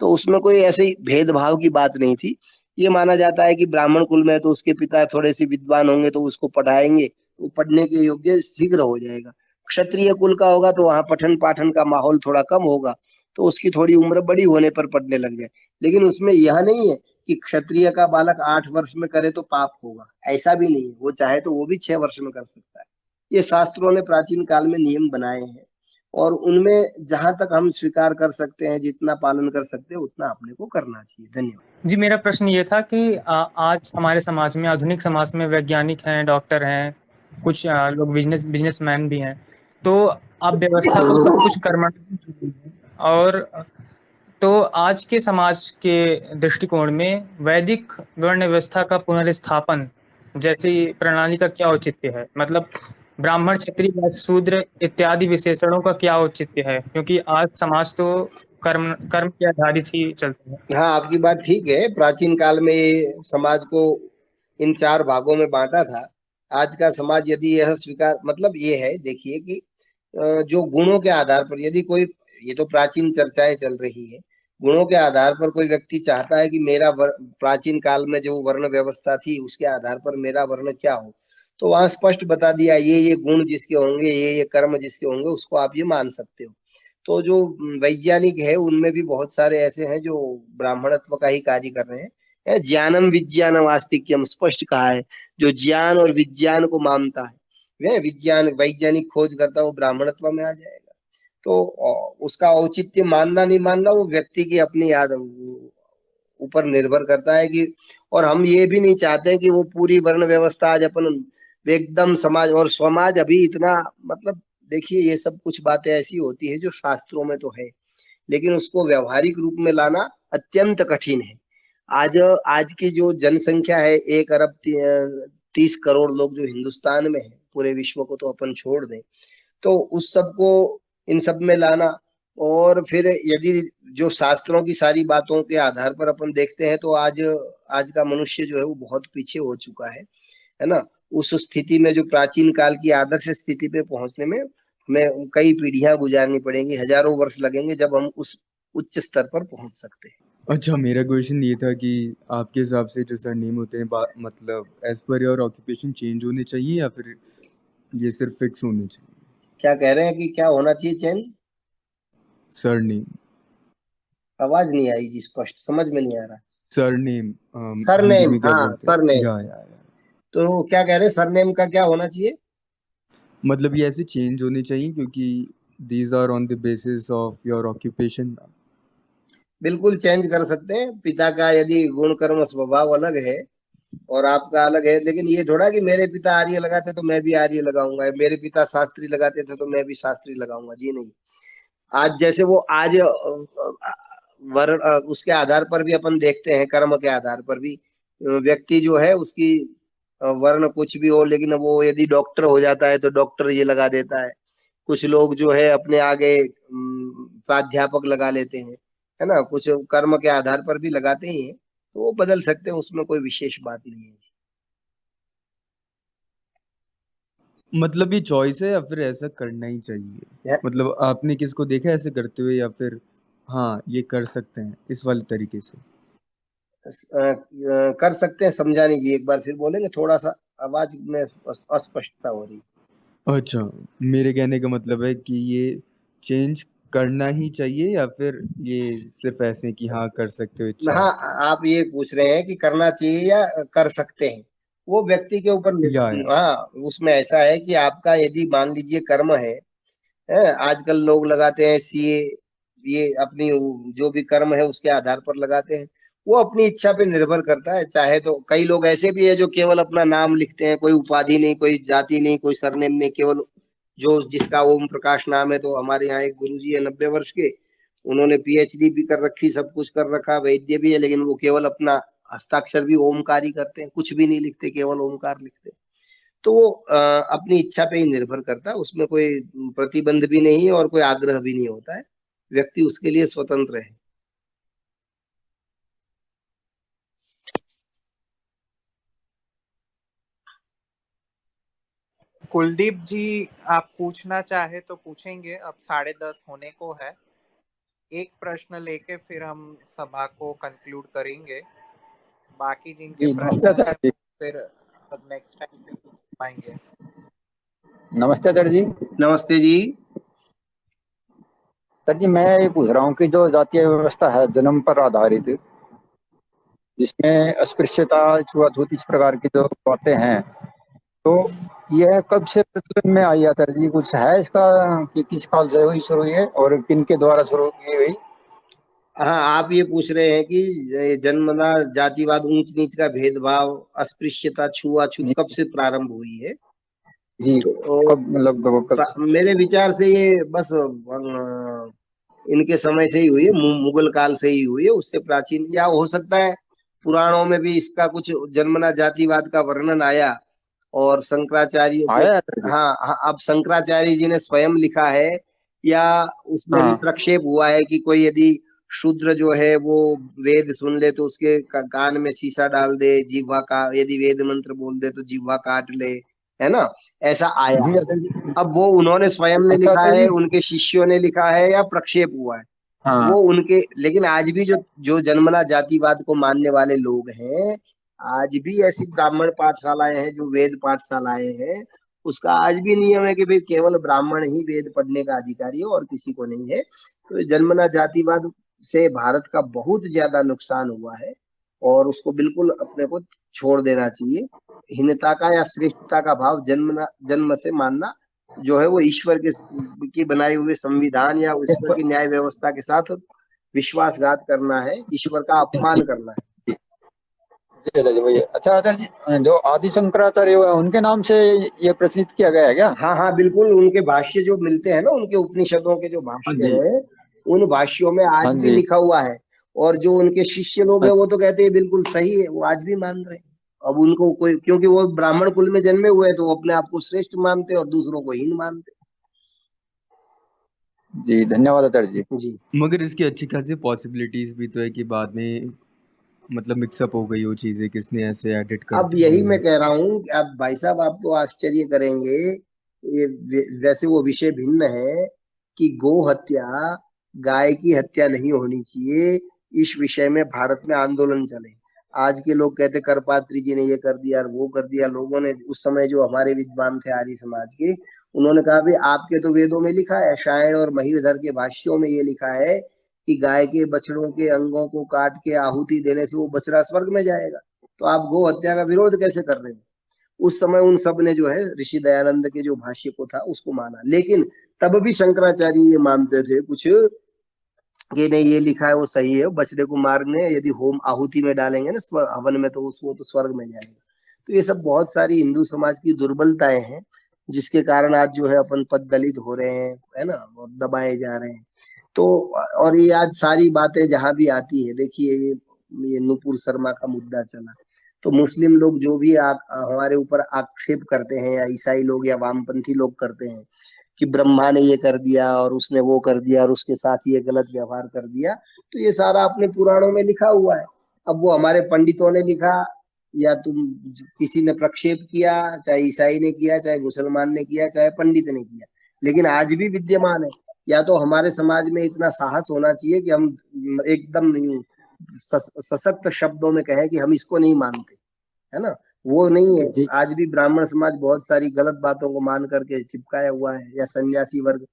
तो उसमें कोई ऐसे भेदभाव की बात नहीं थी। ये माना जाता है कि ब्राह्मण कुल में है तो उसके पिता थोड़े से विद्वान होंगे तो उसको पढ़ाएंगे, वो पढ़ने के योग्य शीघ्र हो जाएगा। क्षत्रिय कुल का होगा तो वहां पठन पाठन का माहौल थोड़ा कम होगा तो उसकी थोड़ी उम्र बड़ी होने पर पढ़ने लग जाए। लेकिन उसमें यह नहीं है कि क्षत्रिय का बालक 8 वर्ष में करे तो पाप होगा, ऐसा भी नहीं है। वो चाहे तो वो भी 6 वर्ष में कर सकता है। ये शास्त्रों ने प्राचीन काल में नियम बनाए हैं और उनमें जहां तक हम स्वीकार कर सकते हैं, जितना पालन कर सकते हैं उतना अपने को करना चाहिए। धन्यवाद जी, मेरा प्रश्न ये था कि आज हमारे समाज में, आधुनिक समाज में वैज्ञानिक हैं, डॉक्टर हैं, कुछ लोग बिजनेसमैन भी हैं, तो अब व्यवस्था तो सब कुछ कर्मठ और तो आज के समाज के दृष्टिकोण में वैदिक वर्ण व्यवस्था का पुनर्स्थापन जैसी प्रणाली का क्या औचित्य है? मतलब ब्राह्मण, क्षत्रिय, वैश्य, शूद्र इत्यादि विशेषणों का क्या औचित्य है? क्योंकि आज समाज तो कर्म कर्म के आधारित ही चलता है। हाँ, आपकी बात ठीक है। प्राचीन काल में ये समाज को इन 4 भागों में बांटा था। आज का समाज यदि यह स्वीकार, मतलब ये है, देखिए कि जो गुणों के आधार पर यदि कोई, ये तो प्राचीन चर्चाएं चल रही है, गुणों के आधार पर कोई व्यक्ति चाहता है कि मेरा प्राचीन काल में जो वर्ण व्यवस्था थी उसके आधार पर मेरा वर्ण क्या हो, तो वहां स्पष्ट बता दिया ये गुण जिसके होंगे, ये कर्म जिसके होंगे उसको आप ये मान सकते हो। तो जो वैज्ञानिक है उनमें भी बहुत सारे ऐसे हैं जो ब्राह्मणत्व का ही कार्य कर रहे हैं। ज्ञानम विज्ञानम आस्तिक्यम स्पष्ट कहा है, जो ज्ञान और विज्ञान को मानता है विज्ञान वैज्ञानिक खोज करता है, वो ब्राह्मणत्व में आ जाएगा। तो उसका औचित्य मानना नहीं मानना वो व्यक्ति की अपनी याद ऊपर निर्भर करता है कि, और हम ये भी नहीं चाहते कि वो पूरी वर्ण व्यवस्था आज अपन एकदम समाज, और समाज अभी इतना मतलब देखिए ये सब कुछ बातें ऐसी होती है जो शास्त्रों में तो है, लेकिन उसको व्यवहारिक रूप में लाना अत्यंत कठिन है। आज की जो जनसंख्या है 1 अरब 30 करोड़ लोग जो हिंदुस्तान में है, पूरे विश्व को तो अपन छोड़ दें, तो उस सब को इन सब में लाना, और फिर यदि जो शास्त्रों की सारी बातों के आधार पर अपन देखते हैं तो आज आज का मनुष्य जो है वो बहुत पीछे हो चुका है ना। उस स्थिति में जो प्राचीन काल की आदर्श स्थिति पे पहुंचने में हमें कई पीढ़ियां गुजारनी पड़ेंगी, हजारों वर्ष लगेंगे जब हम उस उच्च स्तर पर पहुंच सकते हैं। अच्छा, मेरा क्वेश्चन ये था कि आपके हिसाब से जो सरनेम होते हैं मतलब as per your occupation change होने चाहिए या फिर ये सिर्फ फिक्स होने चाहिए? क्या कह रहे हैं कि क्या होना चाहिए चेंज? सरनेम। आवाज नहीं आई जी, स्पष्ट समझ में नहीं आ रहा। सरनेम हिंदी सरनेम, में क्या हाँ बोलते हैं? सरनेम। या तो क्या कह रहे हैं, सरनेम का क्या होना चाहिए? मतलब ये ऐसे चेंज होने चाहिए क्योंकि these are on the basis of your occupation. बिल्कुल चेंज कर सकते हैं। पिता का यदि गुण कर्म स्वभाव अलग है और आपका अलग है, लेकिन ये थोड़ा कि मेरे पिता आर्य लगाते तो मैं भी आर्य लगाऊंगा, मेरे पिता शास्त्री लगाते थे तो मैं भी शास्त्री लगाऊंगा, जी नहीं। आज जैसे वो आज वर्ण उसके आधार पर भी अपन देखते हैं, कर्म के आधार पर भी व्यक्ति जो है उसकी वर्ण कुछ भी हो, लेकिन वो यदि डॉक्टर हो जाता है तो डॉक्टर ये लगा देता है। कुछ लोग जो है अपने आगे प्राध्यापक लगा लेते हैं, है ना, कुछ कर्म के आधार पर भी लगाते ही हैं, तो वो बदल सकते हैं, उसमें कोई विशेष बात नहीं है। मतलब ये चॉइस है या फिर ऐसा करना ही चाहिए? मतलब आपने किसको देखा ऐसे करते हुए, या फिर हाँ ये कर सकते हैं इस वाले तरीके से? कर सकते हैं, समझा नहीं जी, एक बार फिर बोलेंगे? थोड़ा सा आवाज में अस्पष्टता हो रही। अच्छा, मेरे कहने का मतलब है कि ये चेंज करना ही चाहिए या फिर ये सिर्फ ऐसे कि हाँ कर सकते हो इच्छा हाँ, है? आप ये पूछ रहे हैं कि करना चाहिए या कर सकते हैं, वो व्यक्ति के ऊपर या हाँ, उसमें ऐसा है कि आपका यदि मान लीजिए कर्म है, आजकल लोग लगाते हैं सीए, ये अपनी जो भी कर्म है उसके आधार पर लगाते हैं, वो अपनी इच्छा पे निर्भर करता है। चाहे तो कई लोग ऐसे भी है जो केवल अपना नाम लिखते हैं, कोई उपाधि नहीं, कोई जाति नहीं, कोई सरनेम नहीं, केवल जो जिसका ओम प्रकाश नाम है। तो हमारे यहाँ एक गुरुजी है 90 वर्ष के, उन्होंने पीएचडी भी कर रखी, सब कुछ कर रखा, वैद्य भी है, लेकिन वो केवल अपना हस्ताक्षर भी ओमकार ही करते हैं, कुछ भी नहीं लिखते, केवल ओमकार लिखते हैं। तो वो अपनी इच्छा पे ही निर्भर करता है, उसमें कोई प्रतिबंध भी नहीं है और कोई आग्रह भी नहीं होता है, व्यक्ति उसके लिए स्वतंत्र है। कुलदीप जी, आप पूछना चाहे तो पूछेंगे, अब 10:30 होने को है। एक प्रश्न लेके फिर हम सभा को कंक्लूड करेंगे। बाकी जिनके जी प्रश्न नमस्ते है आचार्य जी। फिर अब नेक्स्ट टाइम पे पूछ पाएंगे। नमस्ते आचार्य जी। नमस्ते जी। सर जी, मैं ये पूछ रहा हूँ कि जो जातीय व्यवस्था है जन्म पर आधारित, जिसमें अस्पृश्यता, छुआछूत, इस प्रकार की जो बातें हैं, तो यह कब से प्रचलन में आई आचार्य जी? कुछ है इसका कि किस काल से हुई शुरू हुई है और किन के द्वारा शुरू की हुई? हाँ, आप ये पूछ रहे हैं कि जन्मना जातिवाद, ऊंच नीच का भेदभाव, अस्पृश्यता, छुआछूत जी कब से प्रारंभ हुई है? जी, तो कब लगभग कब से? मेरे विचार से ये बस इनके समय से ही हुई है, मुगल काल से ही हुई है, उससे प्राचीन, या हो सकता है पुराणों में भी इसका कुछ जन्मना जातिवाद का वर्णन आया, और शंकराचार्य के, आया आचार्य जी? हाँ हाँ, अब शंकराचार्य जी ने स्वयं लिखा है, या उसमें भी हाँ प्रक्षेप हुआ है कि कोई यदि शूद्र जो है वो वेद सुन ले तो उसके कान में शीशा डाल दे, जिह्वा का, यदि वेद मंत्र बोल दे तो जिह्वा काट ले, है ना, ऐसा आया जी है। आचार्य जी। अब वो उन्होंने स्वयं ने अच्छा लिखा आचार्य है, जी। उनके शिष्यों ने लिखा है, या प्रक्षेप हुआ है, वो हाँ उनके, लेकिन आज भी जो जो जन्मना जातिवाद को मानने वाले लोग हैं, आज भी ऐसी ब्राह्मण पाठशालाएं हैं, जो वेद पाठशालाएं हैं, उसका आज भी नियम है कि भाई केवल ब्राह्मण ही वेद पढ़ने का अधिकारी है और किसी को नहीं है। तो जन्मना जातिवाद से भारत का बहुत ज्यादा नुकसान हुआ है, और उसको बिल्कुल अपने को छोड़ देना चाहिए। हीनता का या श्रेष्ठता का भाव जन्म से मानना जो है वो ईश्वर की बनाई हुए संविधान या ईश्वर की न्याय व्यवस्था के साथ विश्वासघात करना है, ईश्वर का अपमान करना है। अच्छा आचार्य जी, जो आदि शंकराचार्य हुए उनके नाम से ये प्रचलित किया गया है क्या? हाँ हाँ बिल्कुल, उनके भाष्य जो मिलते हैं ना, उनके उपनिषदों के जो भाष्य है, उन भाष्यों में आज भी लिखा हुआ है। और जो उनके शिष्य लोग हैं वो तो कहते हैं बिल्कुल सही है, वो आज भी मान रहे हैं। अब उनको कोई, क्योंकि वो ब्राह्मण कुल में जन्मे हुए हैं तो वो अपने आप को श्रेष्ठ मानते और दूसरों को हीन मानते। जी धन्यवाद आचार्य जी। मगर इसकी अच्छी खासी पॉसिबिलिटीज भी तो है कि बाद में मतलब मिक्सअप हो गई वो चीजें, किसने ऐसे एडिट कर अब यही मैं कह रहा हूँ कि अब भाई साहब आप तो आश्चर्य करेंगे, ये वैसे वो विषय भिन्न है कि गो हत्या, गाय की हत्या नहीं होनी चाहिए, इस विषय में भारत में आंदोलन चले। आज के लोग कहते करपात्री जी ने ये कर दिया और वो कर दिया। लोगों ने उस समय जो हमारे विद्वान थे आर्य समाज के, उन्होंने कहा भाई आपके तो वेदों में लिखा है, शायण और महीधर के भाष्यों में ये लिखा है कि गाय के बछड़ों के अंगों को काट के आहुति देने से वो बछड़ा स्वर्ग में जाएगा, तो आप गो हत्या का विरोध कैसे कर रहे हैं? उस समय उन सब ने जो है ऋषि दयानंद के जो भाष्य को था उसको माना, लेकिन तब भी शंकराचार्य ये मानते थे कुछ कि नहीं ये लिखा है वो सही है, बछड़े को मारने यदि होम आहुति में डालेंगे ना हवन में तो उसको तो स्वर्ग में जाएगा। तो ये सब बहुत सारी हिंदू समाज की दुर्बलताएं हैं जिसके कारण आज जो है अपन पद दलित हो रहे हैं, है ना, और दबाए जा रहे हैं। तो और ये आज सारी बातें जहां भी आती है, देखिए ये नुपुर शर्मा का मुद्दा चला, तो मुस्लिम लोग जो भी हमारे ऊपर आक्षेप करते हैं, या ईसाई लोग या वामपंथी लोग करते हैं कि ब्रह्मा ने ये कर दिया और उसने वो कर दिया और उसके साथ ये गलत व्यवहार कर दिया, तो ये सारा अपने पुराणों में लिखा हुआ है। अब वो हमारे पंडितों ने लिखा या तुम किसी ने प्रक्षेप किया, चाहे ईसाई ने किया, चाहे मुसलमान ने किया, चाहे पंडित ने किया, लेकिन आज भी विद्यमान है। या तो हमारे समाज में इतना साहस होना चाहिए कि हम एकदम नहीं सशक्त शब्दों में कहे कि हम इसको नहीं मानते, है ना, वो नहीं है। आज भी ब्राह्मण समाज बहुत सारी गलत बातों को मान करके चिपकाया हुआ है, या सन्यासी वर्ग।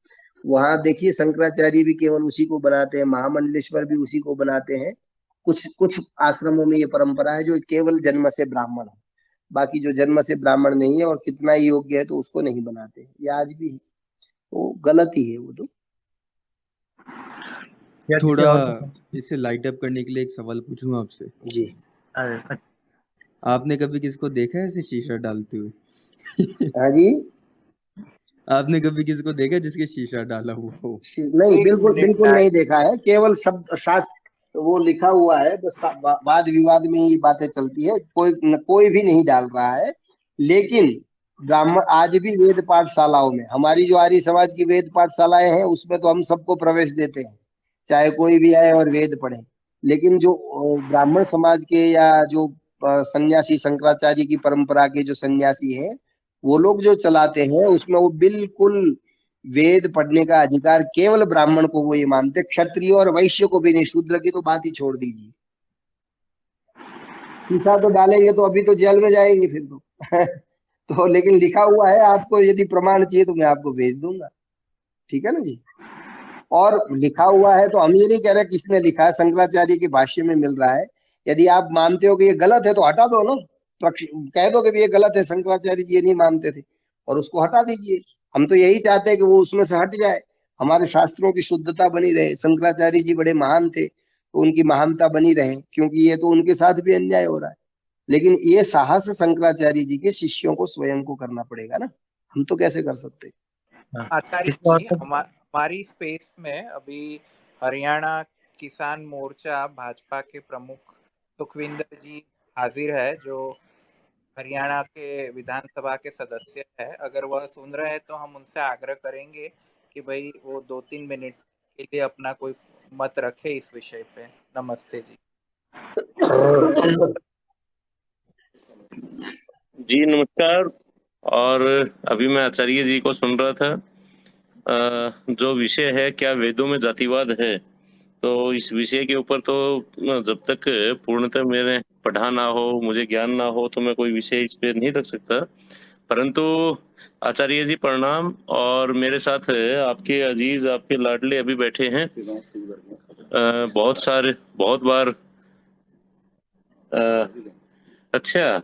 वहां देखिए शंकराचार्य भी केवल उसी को बनाते हैं, महामंडलेश्वर भी उसी को बनाते हैं। कुछ कुछ आश्रमों में ये परंपरा है जो केवल जन्म से ब्राह्मण है, बाकी जो जन्म से ब्राह्मण नहीं है और कितना ही योग्य है तो उसको नहीं बनाते। ये आज भी है, वो गलत ही है वो तो। थोड़ा इसे लाइट अप करने के लिए एक सवाल पूछूं आपसे। जी। आपने कभी किसको देखा है ऐसे शीशा डालते हुए? हाँ जी। आपने कभी किसको देखा जिसके शीशा डाला हुआ हो? नहीं, बिल्कुल बिल्कुल नहीं देखा है, केवल शब्द शास्त्र वो लिखा हुआ है, बस वाद विवाद में ये बातें चलती है, कोई भी नहीं डाल रहा है। लेकिन ब्राह्मण आज भी वेद पाठशालाओं में, हमारी जो आर्य समाज की वेद पाठशालाएं हैं उसमें तो हम सबको प्रवेश देते हैं, चाहे कोई भी आए और वेद पढ़े। लेकिन जो ब्राह्मण समाज के या जो सन्यासी शंकराचार्य की परंपरा के जो सन्यासी हैं, वो लोग जो चलाते हैं उसमें वो बिल्कुल वेद पढ़ने का अधिकार केवल ब्राह्मण को वो ये मानते, क्षत्रिय और वैश्य को भी नहीं। शूद्र की तो बात ही छोड़ दीजिए। शीशा तो डालेंगे तो अभी तो जेल में जाएंगे फिर तो लेकिन लिखा हुआ है, आपको यदि प्रमाण चाहिए तो मैं आपको भेज दूंगा, ठीक है ना जी। और लिखा हुआ है तो हम ये नहीं कह रहे किसने लिखा है, शंकराचार्य के भाष्य में मिल रहा है। यदि आप मानते हो कि ये गलत है तो हटा दो ना, कह दो कि ये गलत है, शंकराचार्य जी ये नहीं मानते थे, और उसको हटा दीजिए। हम तो यही चाहते हैं कि वो उसमें से हट जाए, हमारे शास्त्रों की शुद्धता बनी रहे। शंकराचार्य जी बड़े महान थे तो उनकी महानता बनी रहे, क्योंकि ये तो उनके साथ भी अन्याय हो रहा है। लेकिन ये साहस शंकराचार्य जी के शिष्यों को स्वयं को करना पड़ेगा ना, हम तो कैसे कर सकते। आचार्य जी, हमारी स्पेस में अभी हरियाणा किसान मोर्चा भाजपा के प्रमुख सुखविंदर जी हाजिर है, जो हरियाणा के विधानसभा के सदस्य है। अगर वह सुन रहे हैं तो हम उनसे आग्रह करेंगे कि भाई वो 2-3 मिनट के लिए अपना कोई मत रखे इस विषय पे। नमस्ते जी। जी नमस्कार। और अभी मैं आचार्य जी को सुन रहा था, जो विषय है क्या वेदों में जातिवाद है, तो इस विषय के ऊपर तो जब तक पूर्णतः मैंने पढ़ा ना हो, मुझे ज्ञान ना हो, तो मैं कोई विषय इस पे नहीं रख सकता। परंतु आचार्य जी प्रणाम। और मेरे साथ आपके अजीज, आपके लाडले अभी बैठे हैं, बहुत बार अच्छा,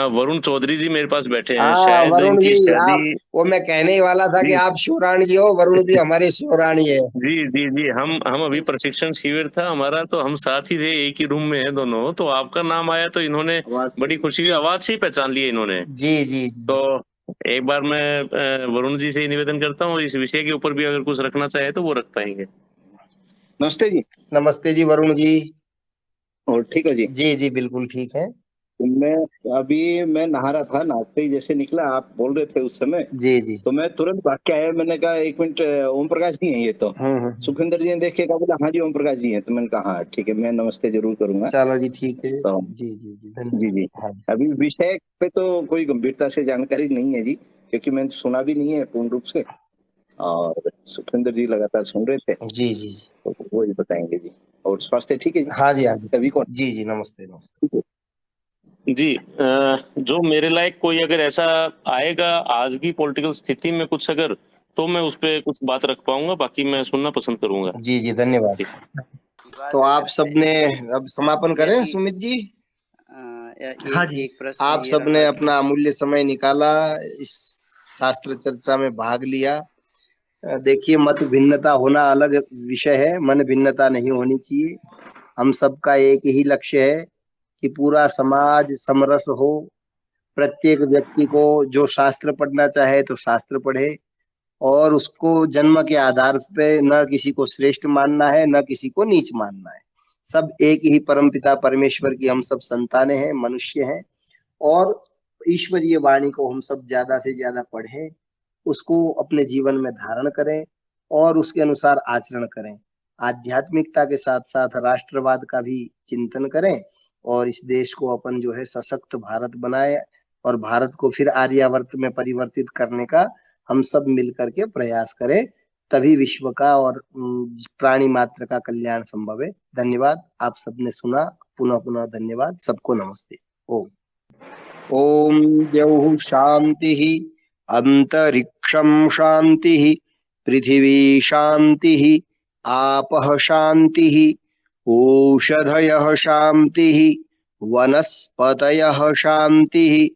वरुण चौधरी जी मेरे पास बैठे हैं, हाँ शायद वरुण इनकी जी, आप, शादी। वो मैं कहने ही वाला था कि जी आप शिवराणी जी हो, वरुण जी हमारे शिवराणी है। जी जी जी, हम अभी प्रशिक्षण शिविर था हमारा, तो हम साथ ही थे, एक ही रूम में है दोनों, तो आपका नाम आया तो इन्होंने बड़ी खुशी हुई, आवाज से ही पहचान लिया इन्होंने। जी जी जी। तो एक बार मैं वरुण जी से ही निवेदन करता हूँ, इस विषय के ऊपर भी अगर कुछ रखना चाहे तो वो रख पाएंगे। नमस्ते जी। नमस्ते जी वरुण जी। और ठीक है जी। जी जी बिल्कुल ठीक है। मैं नहा रहा था, नहाते ही जैसे निकला आप बोल रहे थे उस समय, जी जी। तो मैं तुरंत भाग के आया। मैंने कहा 1 मिनट, ओम प्रकाश जी हैं ये तो। सुखविंदर जी ने देख के कहा, बोला हाँ जी ओम प्रकाश जी हैं। तो मैंने कहा हाँ ठीक है, मैं नमस्ते जरूर करूंगा। चलो जी ठीक है। तो जी जी जी जी धन्यवाद। जी, हाँ अभी विषय पे तो कोई गंभीरता से जानकारी नहीं है जी, क्योंकि मैंने सुना भी नहीं है पूर्ण रूप से, और सुखविंदर जी लगातार सुन रहे थे, जी जी जी। तो वो ही बताएंगे जी। और स्वास्थ्य ठीक है जी? हाँ जी हाँ जी। सभी को जी जी नमस्ते नमस्ते। जी, जो मेरे लायक कोई अगर ऐसा आएगा आज की पॉलिटिकल स्थिति में कुछ अगर, तो मैं उस पे कुछ बात रख पाऊंगा, बाकी मैं सुनना पसंद करूंगा। जी जी धन्यवाद। तो आप सबने अब समापन करें सुमित जी? हाँ जी। आप सबने अपना अमूल्य समय निकाला, इस शास्त्र चर्चा में भाग लिया। देखिए मत भिन्नता होना अलग विषय है, मन भिन्नता नहीं होनी चाहिए। हम सबका एक ही लक्ष्य है कि पूरा समाज समरस हो। प्रत्येक व्यक्ति को जो शास्त्र पढ़ना चाहे तो शास्त्र पढ़े, और उसको जन्म के आधार पे न किसी को श्रेष्ठ मानना है न किसी को नीच मानना है। सब एक ही परमपिता परमेश्वर की हम सब संतानें हैं, मनुष्य हैं, और ईश्वरीय वाणी को हम सब ज्यादा से ज्यादा पढ़ें, उसको अपने जीवन में धारण करें और उसके अनुसार आचरण करें। आध्यात्मिकता के साथ साथ राष्ट्रवाद का भी चिंतन करें, और इस देश को अपन जो है सशक्त भारत बनाए, और भारत को फिर आर्यावर्त में परिवर्तित करने का हम सब मिलकर के प्रयास करें। तभी विश्व का और प्राणी मात्र का कल्याण संभव है। धन्यवाद, आप सबने सुना। पुनः पुनः धन्यवाद। सबको नमस्ते। ओम। ओम द्यौः शांतिः, अंतरिक्षं शांतिः, पृथिवी शांतिः, आपः शांतिः, ओषधयः शांतिः, वनस्पतयः शांतिः,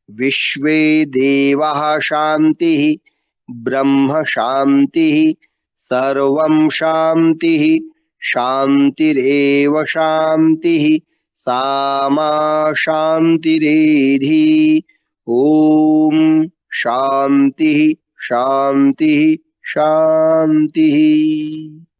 विश्वे देवाः शांतिः, ब्रह्म शांतिः, सर्वं शांतिः, शांतिरेव शांतिः, सा मा शांतिरेधि। ओम शांति शांति शांति।